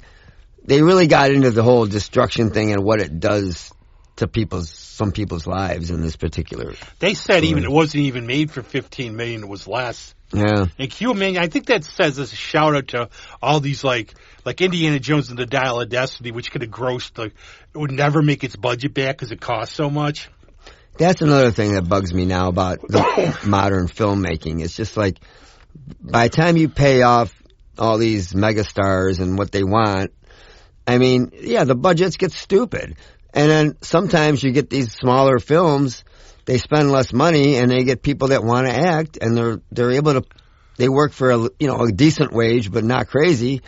they really got into the whole destruction thing and what it does to some people's lives in this particular. They said story. Even it wasn't even made for $15 million; it was less. Yeah. And I think that says as a shout out to all these like Indiana Jones and the Dial of Destiny, which could have grossed it would never make its budget back because it cost so much. That's another thing that bugs me now about the modern filmmaking. It's just like, by the time you pay off all these megastars and what they want, I mean, yeah, the budgets get stupid. And then sometimes you get these smaller films, they spend less money and they get people that want to act, and they're able to, they work for a decent wage, but not crazy.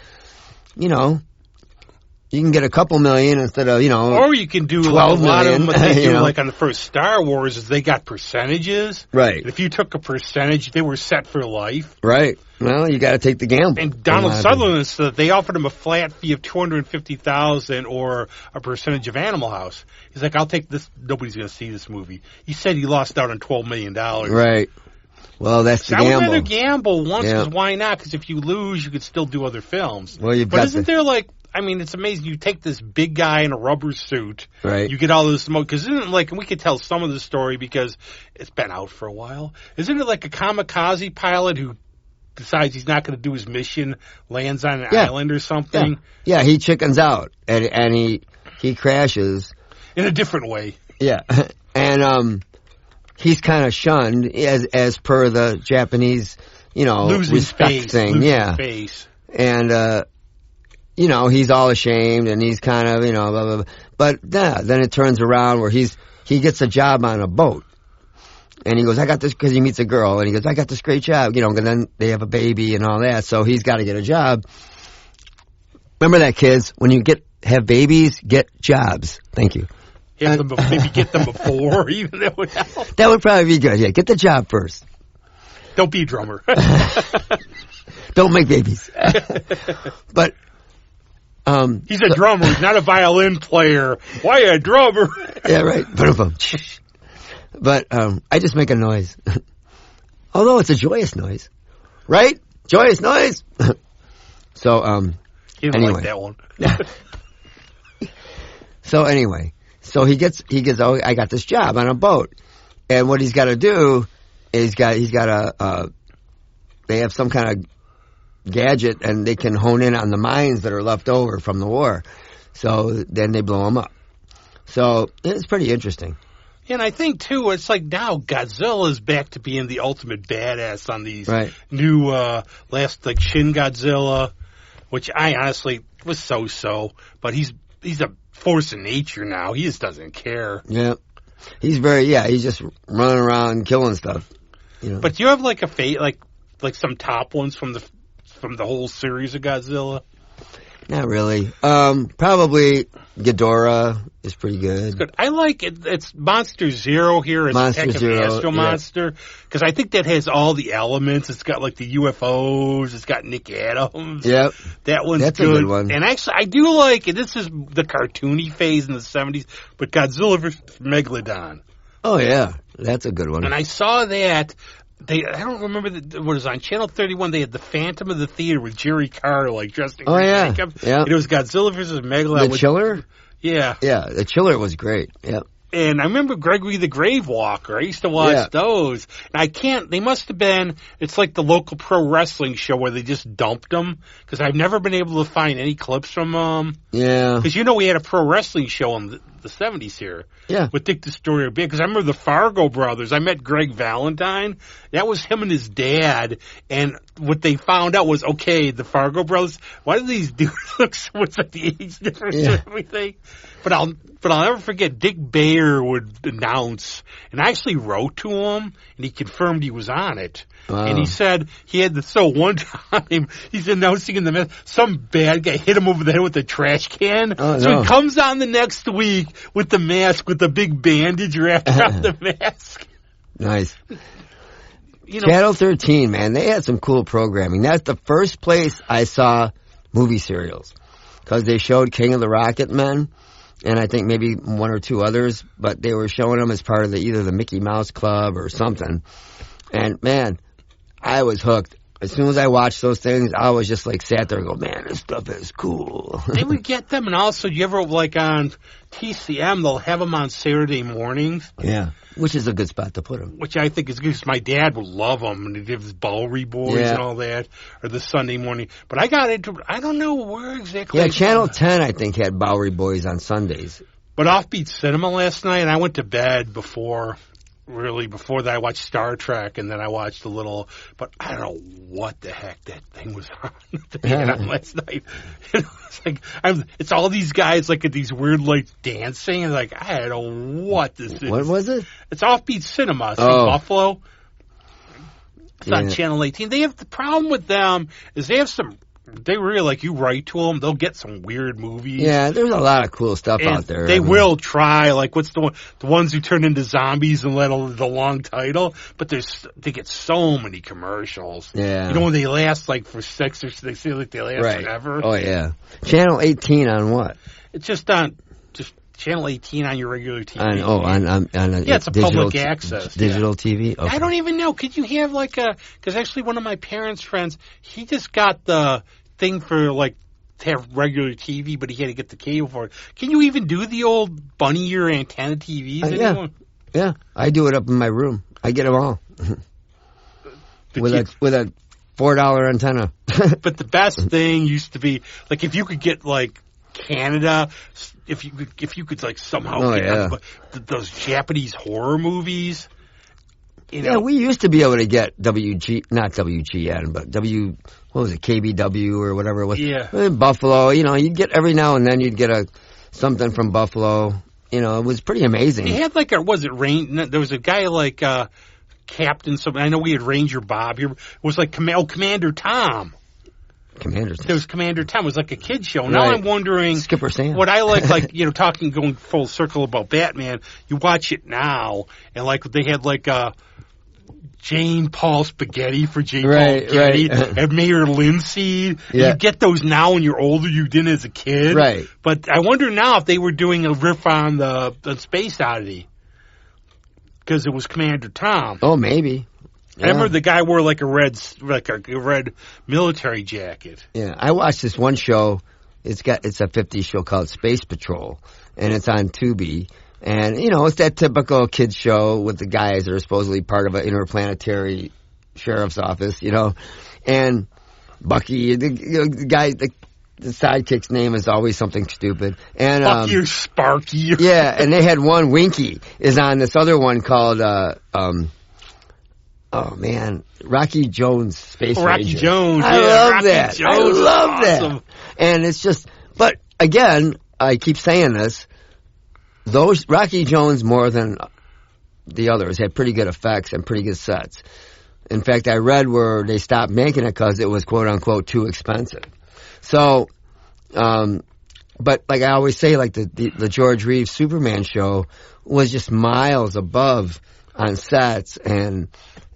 You know, you can get a couple million instead of, or you can do 12 a lot million, of them. What they do, like on the first Star Wars, is they got percentages. Right. And if you took a percentage, they were set for life. Right. Well, you got to take the gamble. And Donald Sutherland said they offered him a flat fee of $250,000 or a percentage of Animal House. He's like, I'll take this. Nobody's going to see this movie. He said he lost out on $12 million. Right. Well, that's the gamble. I would rather gamble once, because why not? Because if you lose, you could still do other films. Well, but isn't there like, I mean, it's amazing. You take this big guy in a rubber suit. Right. You get all this smoke. Because isn't it like, we could tell some of the story because it's been out for a while. Isn't it like a kamikaze pilot who decides he's not going to do his mission, lands on an island or something? Yeah, he chickens out and he crashes. In a different way. Yeah. And he's kind of shunned as per the Japanese, respect thing. Face. And, he's all ashamed and he's kind of, blah, blah, blah. But then it turns around where he gets a job on a boat. And he goes, I got this, because he meets a girl, and he goes, I got this great job, and then they have a baby and all that, so he's got to get a job. Remember that, kids? When you have babies, get jobs. Thank you. Maybe get them before, even that would help. That would probably be good, yeah. Get the job first. Don't be a drummer. Don't make babies. But he's a drummer, he's not a violin player. Why a drummer? Yeah, right. But I just make a noise. Although it's a joyous noise. Right? Joyous noise. So, you didn't like that one. So anyway, he gets, oh, I got this job on a boat. And what he's got to do is they have some kind of gadget and they can hone in on the mines that are left over from the war. So then they blow them up. So it's pretty interesting. And I think, too, it's like now Godzilla is back to being the ultimate badass on these new, like Shin Godzilla, which I honestly was so-so. But he's a force of nature now. He just doesn't care. Yeah. He's just running around killing stuff. But do you have like like some top ones from the whole series of Godzilla? Not really. Probably Ghidorah is pretty good. It's good. I like it. It's Monster Zero here. It's Astro Monster. Because I think that has all the elements. It's got like the UFOs. It's got Nick Adams. Yep. That's good. A good one. And actually, I do like it. This is the cartoony phase in the 70s. But Godzilla vs. Megalodon. Oh, yeah. That's a good one. And I saw that. I don't remember what it was on Channel 31. They had the Phantom of the Theater with Jerry Carter, like dressed in green makeup. Yeah. And it was Godzilla versus Megalodon. The Chiller? Yeah. Yeah, the Chiller was great. Yep. And I remember Gregory the Grave Walker. I used to watch those. And they must have been, it's like the local pro wrestling show where they just dumped them. Because I've never been able to find any clips from them. Yeah. Because we had a pro wrestling show in the 70s here. Yeah. With Dick the Story of Big. Because I remember the Fargo brothers. I met Greg Valentine. That was him and his dad. And what they found out was, okay, the Fargo brothers, why do these dudes look so much like the age difference and everything? But I'll never forget Dick Bayer would announce, and I actually wrote to him, and he confirmed he was on it. Wow. And he said he had one time, he's announcing in the mess, some bad guy hit him over the head with a trash can. Oh, so he comes on the next week with the mask, with the big bandage wrapped around the mask. Nice. Channel 13, man, they had some cool programming. That's the first place I saw movie serials. Because they showed King of the Rocket Men. And I think maybe one or two others, but they were showing them as part of either the Mickey Mouse Club or something. And man, I was hooked. As soon as I watched those things, I was just like sat there and go, man, this stuff is cool. They would get them, and also, you ever on TCM, they'll have them on Saturday mornings. Yeah, which is a good spot to put them. Which I think is good because my dad would love them, and he'd have his Bowery Boys and all that, or the Sunday morning. But I got into, I don't know where exactly. Yeah, Channel 10, I think, had Bowery Boys on Sundays. But Offbeat Cinema last night, and I went to bed before that I watched Star Trek, and then I watched a little, but I don't know what the heck that thing was on last night. It's all these guys at these weird dancing, and I don't know what this is. What was it? It's Offbeat Cinema. It's in Buffalo. It's on Channel 18. They have the problem with them is they really you write to them, they'll get some weird movies. Yeah, there's a lot of cool stuff out there. They will try, what's the ones who turn into zombies and let the long title, but they get so many commercials. Yeah. When they last for 6 or they feel like they last forever. Oh yeah. Channel 18 on what? It's just on Channel 18 on your regular TV. It's a public access. Digital TV? Okay. I don't even know. Could you have because actually one of my parents' friends, he just got the thing for to have regular TV, but he had to get the cable for it. Can you even do the old bunny ear antenna TVs anymore? Yeah. I do it up in my room. I get them all. with a $4 antenna. But the best thing used to be, if you could get, Canada, if you could somehow get those Japanese horror movies. Yeah, we used to be able to get not WGN, but KBW or whatever it was. Yeah. In Buffalo, you'd get every now and then you'd get something from Buffalo. It was pretty amazing. He had there was a guy Captain, I know we had Ranger Bob here. It was Commander Tom. There was Commander Tom. It was a kid's show. Now I'm wondering, Skipper Sam. What I going full circle about Batman. You watch it now, and they had Jane Paul Spaghetti for Jane Paul Spaghetti and Mayor Lindsay. Yeah. You get those now when you're older. You didn't as a kid, right? But I wonder now if they were doing a riff on the Space Oddity because it was Commander Tom. Oh, maybe. Yeah. I remember the guy wore a red military jacket. Yeah, I watched this one show. It's a 50s show called Space Patrol, and it's on Tubi. And it's that typical kids show with the guys that are supposedly part of an interplanetary sheriff's office. And Bucky, the guy, the sidekick's name is always something stupid. And Bucky or Sparky. Yeah, and they had one. Winky is on this other one called. Oh man, Rocky Jones Space Ranger. Rocky Jones. I love that. Jones I love awesome. that. And it's just, but again, I keep saying this. Those Rocky Jones more than the others had pretty good effects and pretty good sets. In fact, I read where they stopped making it because it was quote unquote too expensive. So, but I always say, the George Reeves Superman show was just miles above on sets and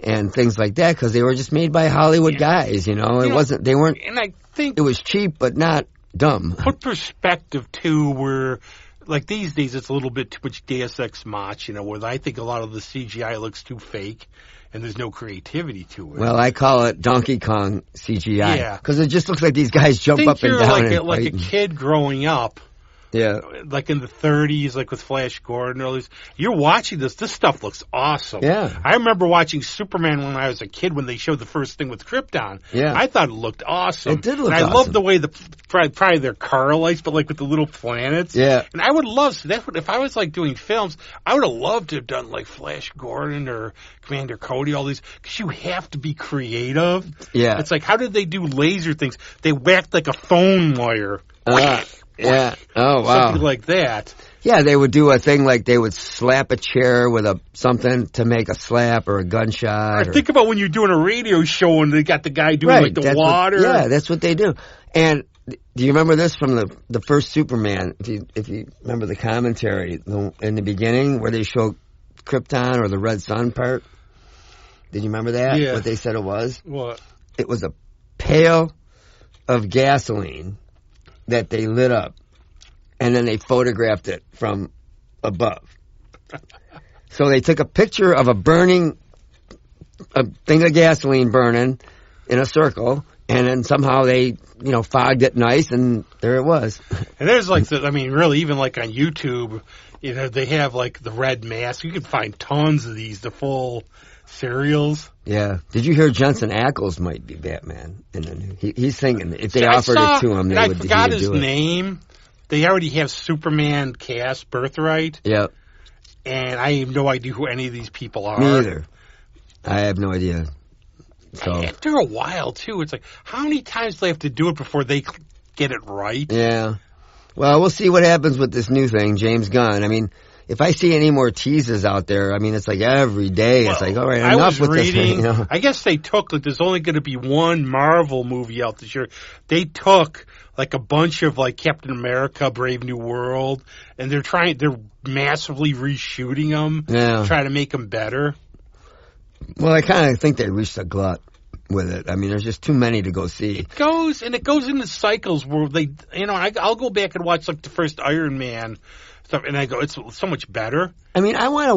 things like that because they were just made by Hollywood guys, they weren't, and I think it was cheap but not dumb. Put perspective too, where these days it's a little bit too much Deus Ex Machina, where I think a lot of the CGI looks too fake and there's no creativity to it. Well, I call it Donkey Kong CGI because it just looks like these guys jump up and down. Like a kid growing up. Yeah. Like in the 30s, like with Flash Gordon. All these. You're watching this. This stuff looks awesome. Yeah. I remember watching Superman when I was a kid when they showed the first thing with Krypton. Yeah. I thought it looked awesome. It did look and awesome. I love the way probably their car lights, but like with the little planets. Yeah. And I would love, if I was like doing films, I would have loved to have done like Flash Gordon or Commander Cody, all these, because you have to be creative. Yeah. It's like, how did they do laser things? They whacked like a phone wire. Yeah. Oh, wow. Something like that. Yeah, they would do a thing like they would slap a chair with something to make a slap or a gunshot. Or think about when you're doing a radio show and they got the guy doing like the water. That's what they do. And do you remember this from the first Superman? If you remember the commentary in the beginning where they show Krypton or the Red Sun part? Did you remember that? Yeah. What they said it was? What? It was a pail of gasoline that they lit up, and then they photographed it from above. So they took a picture of a thing of gasoline burning in a circle, and then somehow they, fogged it nice, and there it was. And there's like really, even like on YouTube, they have like the red mask. You can find tons of these, the full serials. Yeah. Did you hear Jensen Ackles might be Batman? And he's thinking if they offered it to him, they would do it. I forgot his name. They already have Superman cast Birthright. Yep. And I have no idea who any of these people are. Me either. I have no idea. So after a while, too, it's like, how many times do they have to do it before they get it right? Yeah. Well, we'll see what happens with this new thing, James Gunn. I mean, if I see any more teases out there, I mean, it's like every day. It's like, all right, enough with this thing. I guess they took, like, there's only going to be one Marvel movie out this year. They took, like, a bunch of, like, Captain America, Brave New World, and they're massively reshooting them. Yeah. Try to make them better. Well, I kind of think they reached a glut with it. I mean, there's just too many to go see. It goes into cycles where they, I'll go back and watch, like, the first Iron Man stuff, and I go, it's so much better. I mean, I want to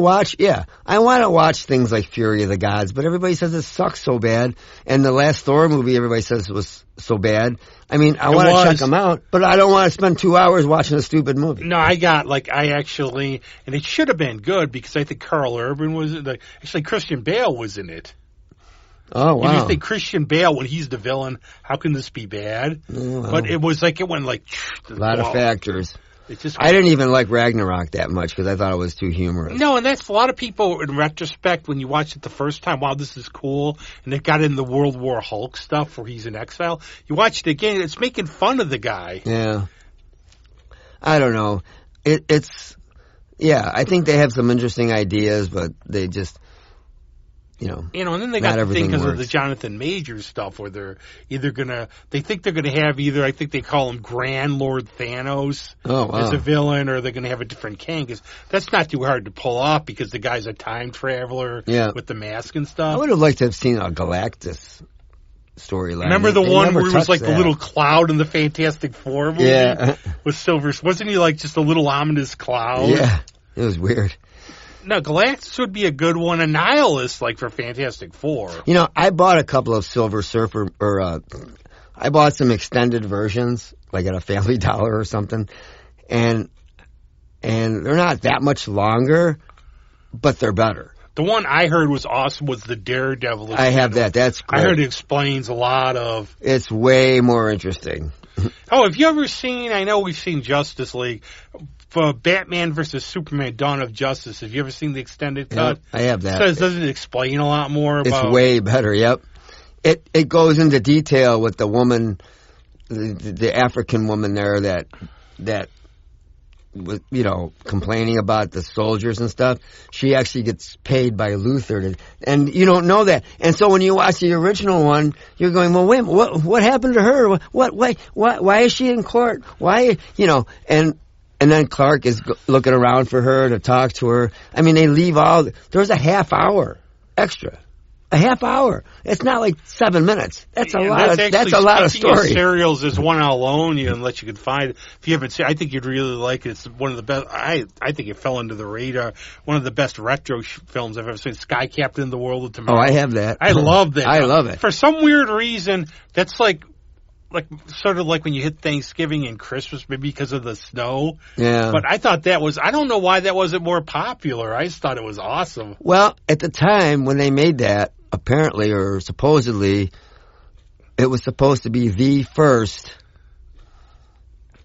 watch things like Fury of the Gods, but everybody says it sucks so bad. And the last Thor movie, everybody says was so bad. I mean, I want to check them out, but I don't want to spend 2 hours watching a stupid movie. No, and it should have been good because I think Carl Urban was in it. Actually, Christian Bale was in it. Oh, wow. You just think Christian Bale, when he's the villain, how can this be bad? Oh, wow. But it was like, it went like... A lot of factors. I didn't even like Ragnarok that much because I thought it was too humorous. No, and that's a lot of people in retrospect when you watch it the first time. Wow, this is cool, and they got in the World War Hulk stuff where he's in exile. You watch it again, it's making fun of the guy. Yeah, I don't know. I think they have some interesting ideas, but they just. And then they got the thing because of the Jonathan Majors stuff where they're they think they're going to have I think they call him Grand Lord Thanos as a villain, or they're going to have a different king, because that's not too hard to pull off because the guy's a time traveler with the mask and stuff. I would have liked to have seen a Galactus storyline. Remember the one where he was like the little cloud in the Fantastic Four movie? Yeah. With Silver, wasn't he like just a little ominous cloud? Yeah, it was weird. No, Galactus would be a good one. A Nihilist, like for Fantastic Four. I bought a couple of Silver Surfer, I bought some extended versions, like at a Family Dollar or something, and they're not that much longer, but they're better. The one I heard was awesome was the Daredevil. I have that. That's great. I heard it explains a lot of... It's way more interesting. Have you ever seen, I know we've seen Justice League, for Batman versus Superman Dawn of Justice. Have you ever seen the extended cut? Yep, I have that. Doesn't it explain a lot more about... It's way better, yep. It goes into detail with the woman, the African woman there that was, complaining about the soldiers and stuff. She actually gets paid by Luthor, and you don't know that. And so when you watch the original one, you're going, well, wait, what happened to her? Why is she in court? Why, and then Clark is looking around for her to talk to her. I mean, they leave there's a half hour extra. A half hour. It's not like 7 minutes. That's a lot of story. Serials is one I'll loan you unless you can find it. If you haven't seen, I think you'd really like it. It's one of the best. I think it fell into the radar. One of the best retro films I've ever seen. Sky Captain in the World of Tomorrow. Oh, I have that. I love that. I love it. For some weird reason, that's like like sort of like when you hit Thanksgiving and Christmas, maybe because of the snow. Yeah. But I thought that was, I don't know why that wasn't more popular. I just thought it was awesome. Well, at the time when they made that, apparently or supposedly, it was supposed to be the first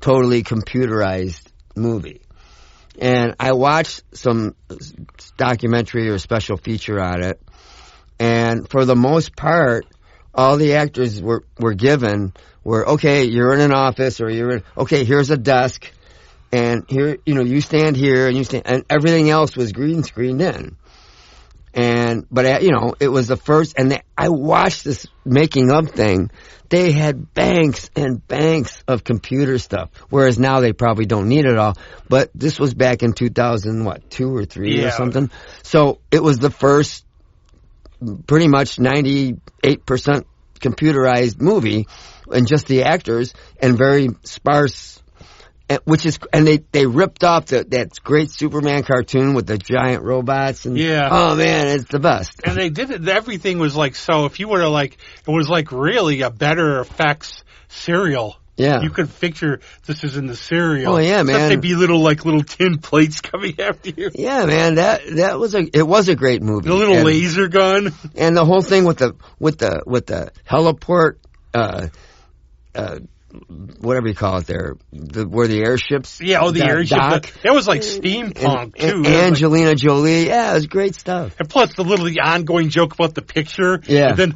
totally computerized movie. And I watched some documentary or special feature on it, and for the most part, all the actors were given were, okay, you're in an office, or okay, here's a desk, and here, you stand here, and everything else was green screened in. But it was the first, and I watched this making of thing. They had banks and banks of computer stuff, whereas now they probably don't need it all. But this was back in 2002 or 3 or something. So it was the first, pretty much 98% computerized movie, and just the actors, and very sparse. And they ripped off that great Superman cartoon with the giant robots, and oh man, it's the best. And they did it. Everything was like, so if you were to it was like really a better effects cereal. Yeah, you could picture this is in the cereal. Oh yeah, man. Except they'd be little tin plates coming after you. Yeah, man, it was a great movie. The little laser gun, and the whole thing with the heliport. Whatever you call it there, where the airships. Yeah, the airships. That was like steampunk, too. Angelina Jolie. Yeah, it was great stuff. And plus the ongoing joke about the picture. Yeah. And then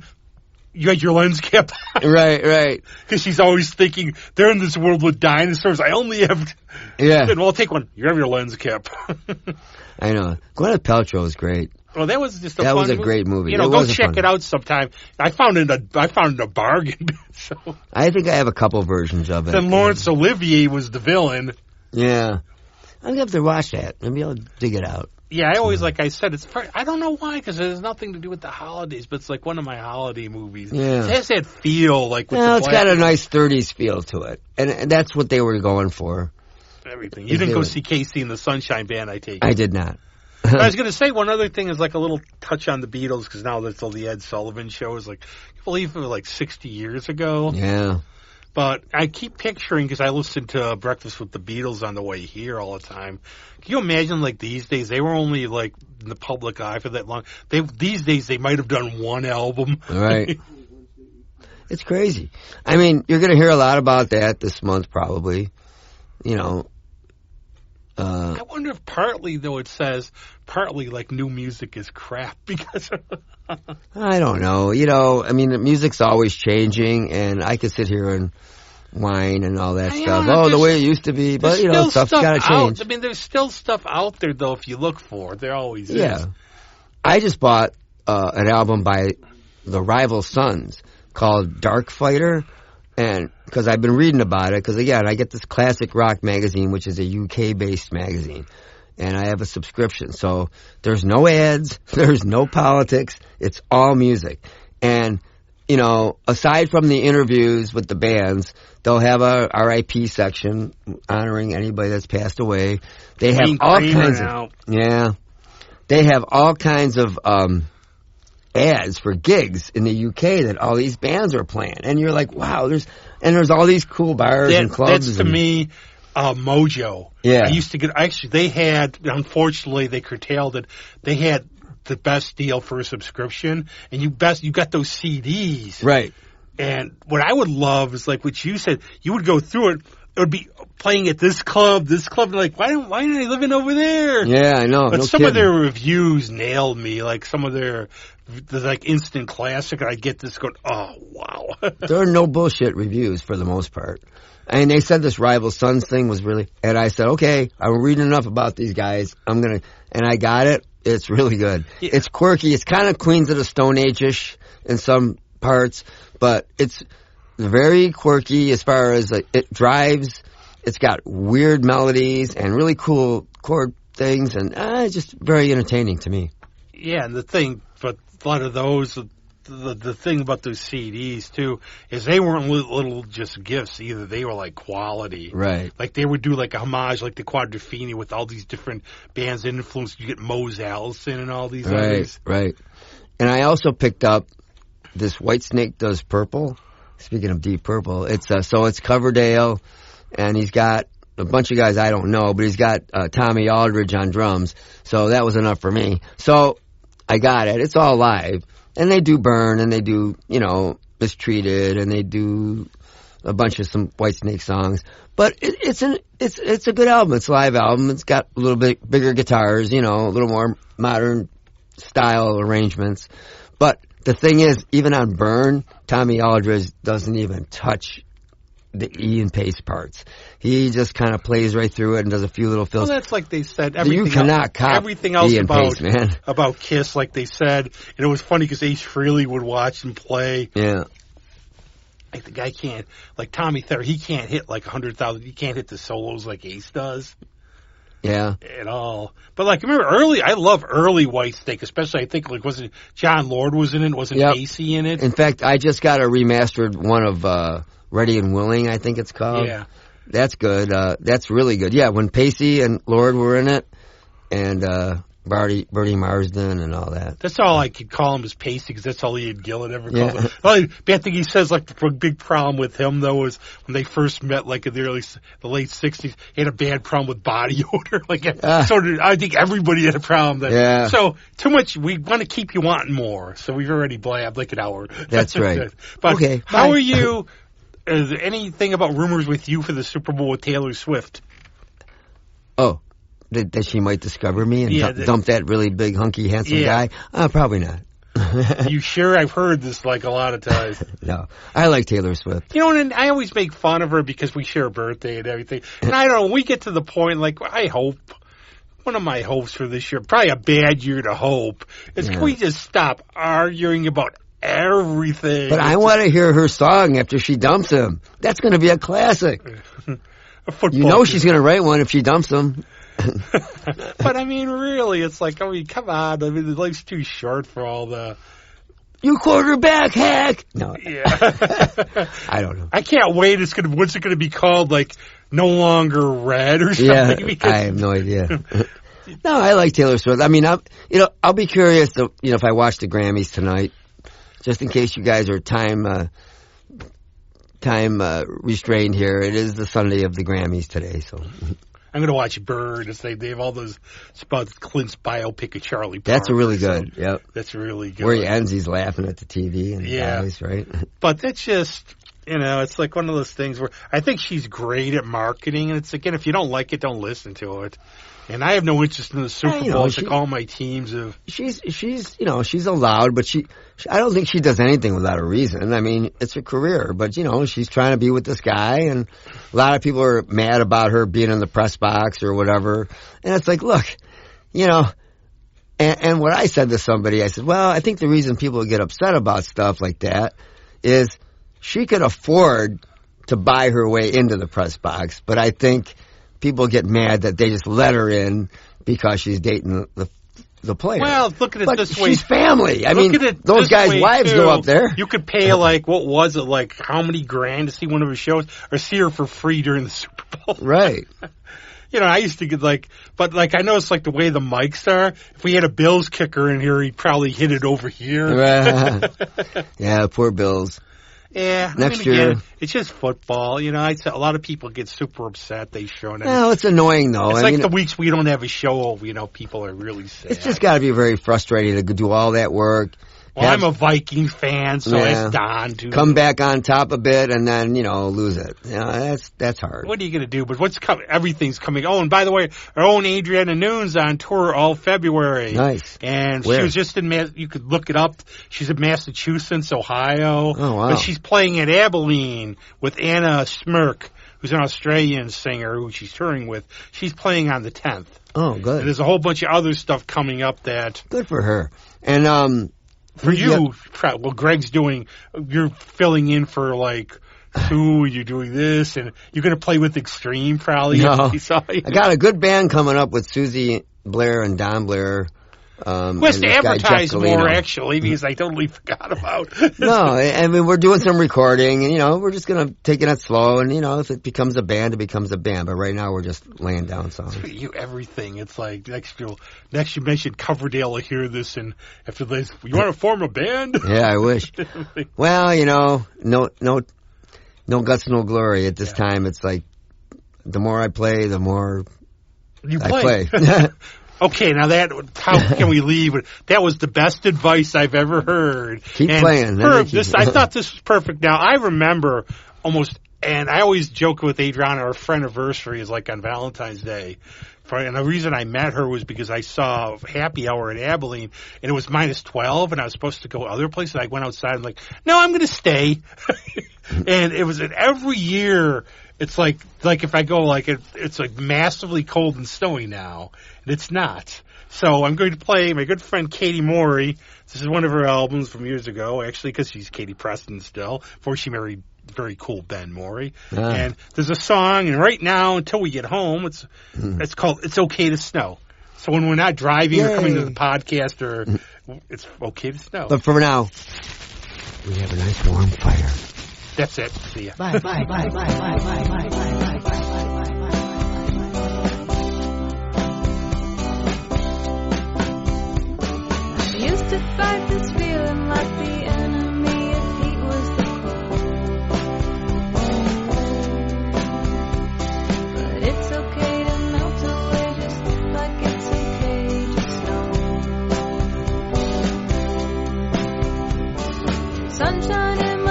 you had your lens cap on. Right. Because she's always thinking, they're in this world with dinosaurs. I only have... Yeah. And, well, take one. You have your lens cap. I know. Gwyneth Paltrow was great. Well, that was just that was a great movie. Go check it out sometime. I found it in a bargain. So. I think I have a couple versions of it. Then Laurence Olivier was the villain. Yeah. I'm going to have to watch that. Maybe I'll dig it out. Yeah, I always, like I said, I don't know why, because it has nothing to do with the holidays, but it's like one of my holiday movies. Yeah. It has that feel, like with it's got a nice 30s feel to it. And that's what they were going for. Everything. You didn't go see Casey and the Sunshine Band, I take it. I did not. I was going to say one other thing is like a little touch on the Beatles, because now that's all the Ed Sullivan show is like, I believe it was like 60 years ago. Yeah. But I keep picturing, because I listen to Breakfast with the Beatles on the way here all the time. Can you imagine, like, these days, they were only, like, in the public eye for that long. These days, they might have done one album. Right. It's crazy. I mean, you're going to hear a lot about that this month, probably. I wonder if partly, though, it says like new music is crap because I don't know. I mean, the music's always changing, and I could sit here and whine and all that stuff. The way it used to be, but stuff's got to change. I mean, there's still stuff out there though if you look for it. There always is. Yeah. I just bought an album by the Rival Sons called Dark Fighter. And because I've been reading about it, because again, I get this classic rock magazine, which is a UK-based magazine, and I have a subscription. So there's no ads, there's no politics, it's all music. And, aside from the interviews with the bands, they'll have a RIP section honoring anybody that's passed away. They have all kinds of, they have all kinds of, ads for gigs in the UK that all these bands are playing, and you're like, wow, there's all these cool bars and clubs. That's to me, Mojo. Yeah, I used to get. Actually, they had. Unfortunately, they curtailed it. They had the best deal for a subscription, and you got those CDs, right? And what I would love is like what you said. You would go through it. It would be playing at this club, and like, why aren't they living over there? Yeah, I know. But some of their reviews nailed me. Like some of their like instant classic, and I get this going, oh wow. There are no bullshit reviews for the most part. And they said this Rival Sons thing was really, and I said, okay, I'm reading enough about these guys. And I got it. It's really good. Yeah. It's quirky. It's kind of Queens of the Stone Age-ish in some parts, but it's very quirky as far as it drives. It's got weird melodies and really cool chord things, and it's just very entertaining to me. Yeah, and but a lot of those, the thing about those CDs too is they weren't little just gifts either. They were like quality, right? Like they would do like a homage, like the Quadrophenia with all these different bands influenced. You get Mose Allison and all these others, right. And I also picked up this Whitesnake Does Purple Speaking of Deep Purple, it's Coverdale, and he's got a bunch of guys I don't know, but he's got Tommy Aldridge on drums. So that was enough for me. So I got it. It's all live, and they do Burn, and they do Mistreated, and they do a bunch of some Whitesnake songs. But it's a good album. It's a live album. It's got a little bit bigger guitars, a little more modern style arrangements. But the thing is, even on Burn, Tommy Aldridge doesn't even touch the Ian Pace parts. He just kind of plays right through it and does a few little fills. Well, that's like they said. You cannot cop everything else Ian Pace, man. About Kiss, like they said. And it was funny because Ace Frehley would watch and play. Yeah. Like the guy can't, like Tommy Thayer, he can't hit like 100,000. He can't hit the solos like Ace does. Yeah. At all. But like, remember I love early Whitesnake, especially I think like wasn't John Lord was in it, wasn't Casey in it? In fact, I just got a remastered one of Ready and Willing, I think it's called. Yeah. That's good. That's really good. Yeah, when Pacey and Lord were in it, and Bertie Marsden and all that. That's all I could call him is Pacey, because that's all Ian Gillan ever called him. The only bad thing he says, like the big problem with him though, was when they first met, like in the late '60s, he had a bad problem with body odor. I think everybody had a problem then. Yeah. So too much. We want to keep you wanting more. So we've already blabbed like an hour. That's right. But okay. How are you? Is there anything about rumors with you for the Super Bowl with Taylor Swift? Oh, that she might discover me and dump that really big, hunky, handsome guy? Probably not. You sure? I've heard this like a lot of times. No, I like Taylor Swift. And I always make fun of her because we share a birthday and everything. And I don't know, when we get to the point, like, I hope, one of my hopes for this year, probably a bad year to hope, is can we just stop arguing about everything? But I want to hear her song after she dumps him. That's going to be a classic. She's going to write one if she dumps him. But I mean, really, it's like, come on. I mean, life's too short for all the... You quarterback hack! No. Yeah. I don't know. I can't wait. What's it going to be called? Like, No Longer Red or something? Yeah, I have no idea. No, I like Taylor Swift. I mean, I'll be curious to, if I watch the Grammys tonight, just in case you guys are time restrained here. It is the Sunday of the Grammys today, so... I'm going to watch Bird. They have all those spots, Clint's biopic of Charlie Parker. That's really good, yep. That's really good. Where he ends, he's laughing at the TV and dies, right? But that's just, it's like one of those things where I think she's great at marketing. And it's, again, if you don't like it, don't listen to it. And I have no interest in the Super Bowl. Like all my teams have. She's allowed, but I don't think she does anything without a reason. I mean, it's her career, but she's trying to be with this guy, and a lot of people are mad about her being in the press box or whatever. And it's like, look, and what I said to somebody, I said, well, I think the reason people get upset about stuff like that is she could afford to buy her way into the press box, but I think people get mad that they just let her in because she's dating the player. Well, look at it this way. She's family. I mean, those guys' wives go up there. You could pay, like, what was it, like, how many grand to see one of her shows, or see her for free during the Super Bowl? Right. I used to get, but I know it's like the way the mics are. If we had a Bills kicker in here, he'd probably hit it over here. Yeah, poor Bills. Yeah, next year. Again, it's just football. A lot of people get super upset. They've shown it. No, it's annoying though. It's the weeks we don't have a show. People are really sad. It's just got to be very frustrating to do all that work. Well, I'm a Vikings fan, so it's Don too. Come back on top a bit and then lose it. That's hard. What are you going to do? But what's coming? Everything's coming. Oh, and by the way, our own Adriana Noon's on tour all February. Nice. And Where? she was just in. You could look it up. She's in Massachusetts, Ohio. Oh wow. But she's playing at Abilene with Anna Smirk, who's an Australian singer who she's touring with. She's playing on the 10th. Oh, good. And there's a whole bunch of other stuff coming up that. Good for her. And for you, well, Greg's you're filling in for Sue, you're doing this, and you're going to play with Extreme probably. No. I got a good band coming up with Susie Blair and Don Blair. Who has to advertise more, actually, because I totally forgot about. No, I mean, we're doing some recording, and, we're just going to take it slow, and, if it becomes a band, it becomes a band. But right now, we're just laying down songs. Everything. It's like, next you mentioned Coverdale will hear this, and after this, you want to form a band? Yeah, I wish. Well, no guts, no glory. At this time, it's like, the more I play, the more you play. Okay, now how can we leave it? That was the best advice I've ever heard. Keep playing. I thought this was perfect. Now, I remember and I always joke with Adriana, our friend anniversary is like on Valentine's Day. And the reason I met her was because I saw Happy Hour in Abilene, and it was -12, and I was supposed to go other places. I went outside and no, I'm going to stay. And it was every year. It's like if I go it's like massively cold and snowy now, and it's not. So I'm going to play my good friend Katie Morey. This is one of her albums from years ago, actually, because she's Katie Preston still, before she married very cool Ben Morey. And there's a song, and right now, until we get home, it's called It's Okay to Snow. So when we're not driving or coming to the podcast, it's okay to snow. But for now, we have a nice warm fire. That's it. See ya. Bye, bye, bye, bye, bye, bye, bye, bye, bye, bye, bye, bye. I used to fight this feeling like the enemy if heat was the cold. But it's okay to melt away just like it's okay to snow. Sunshine in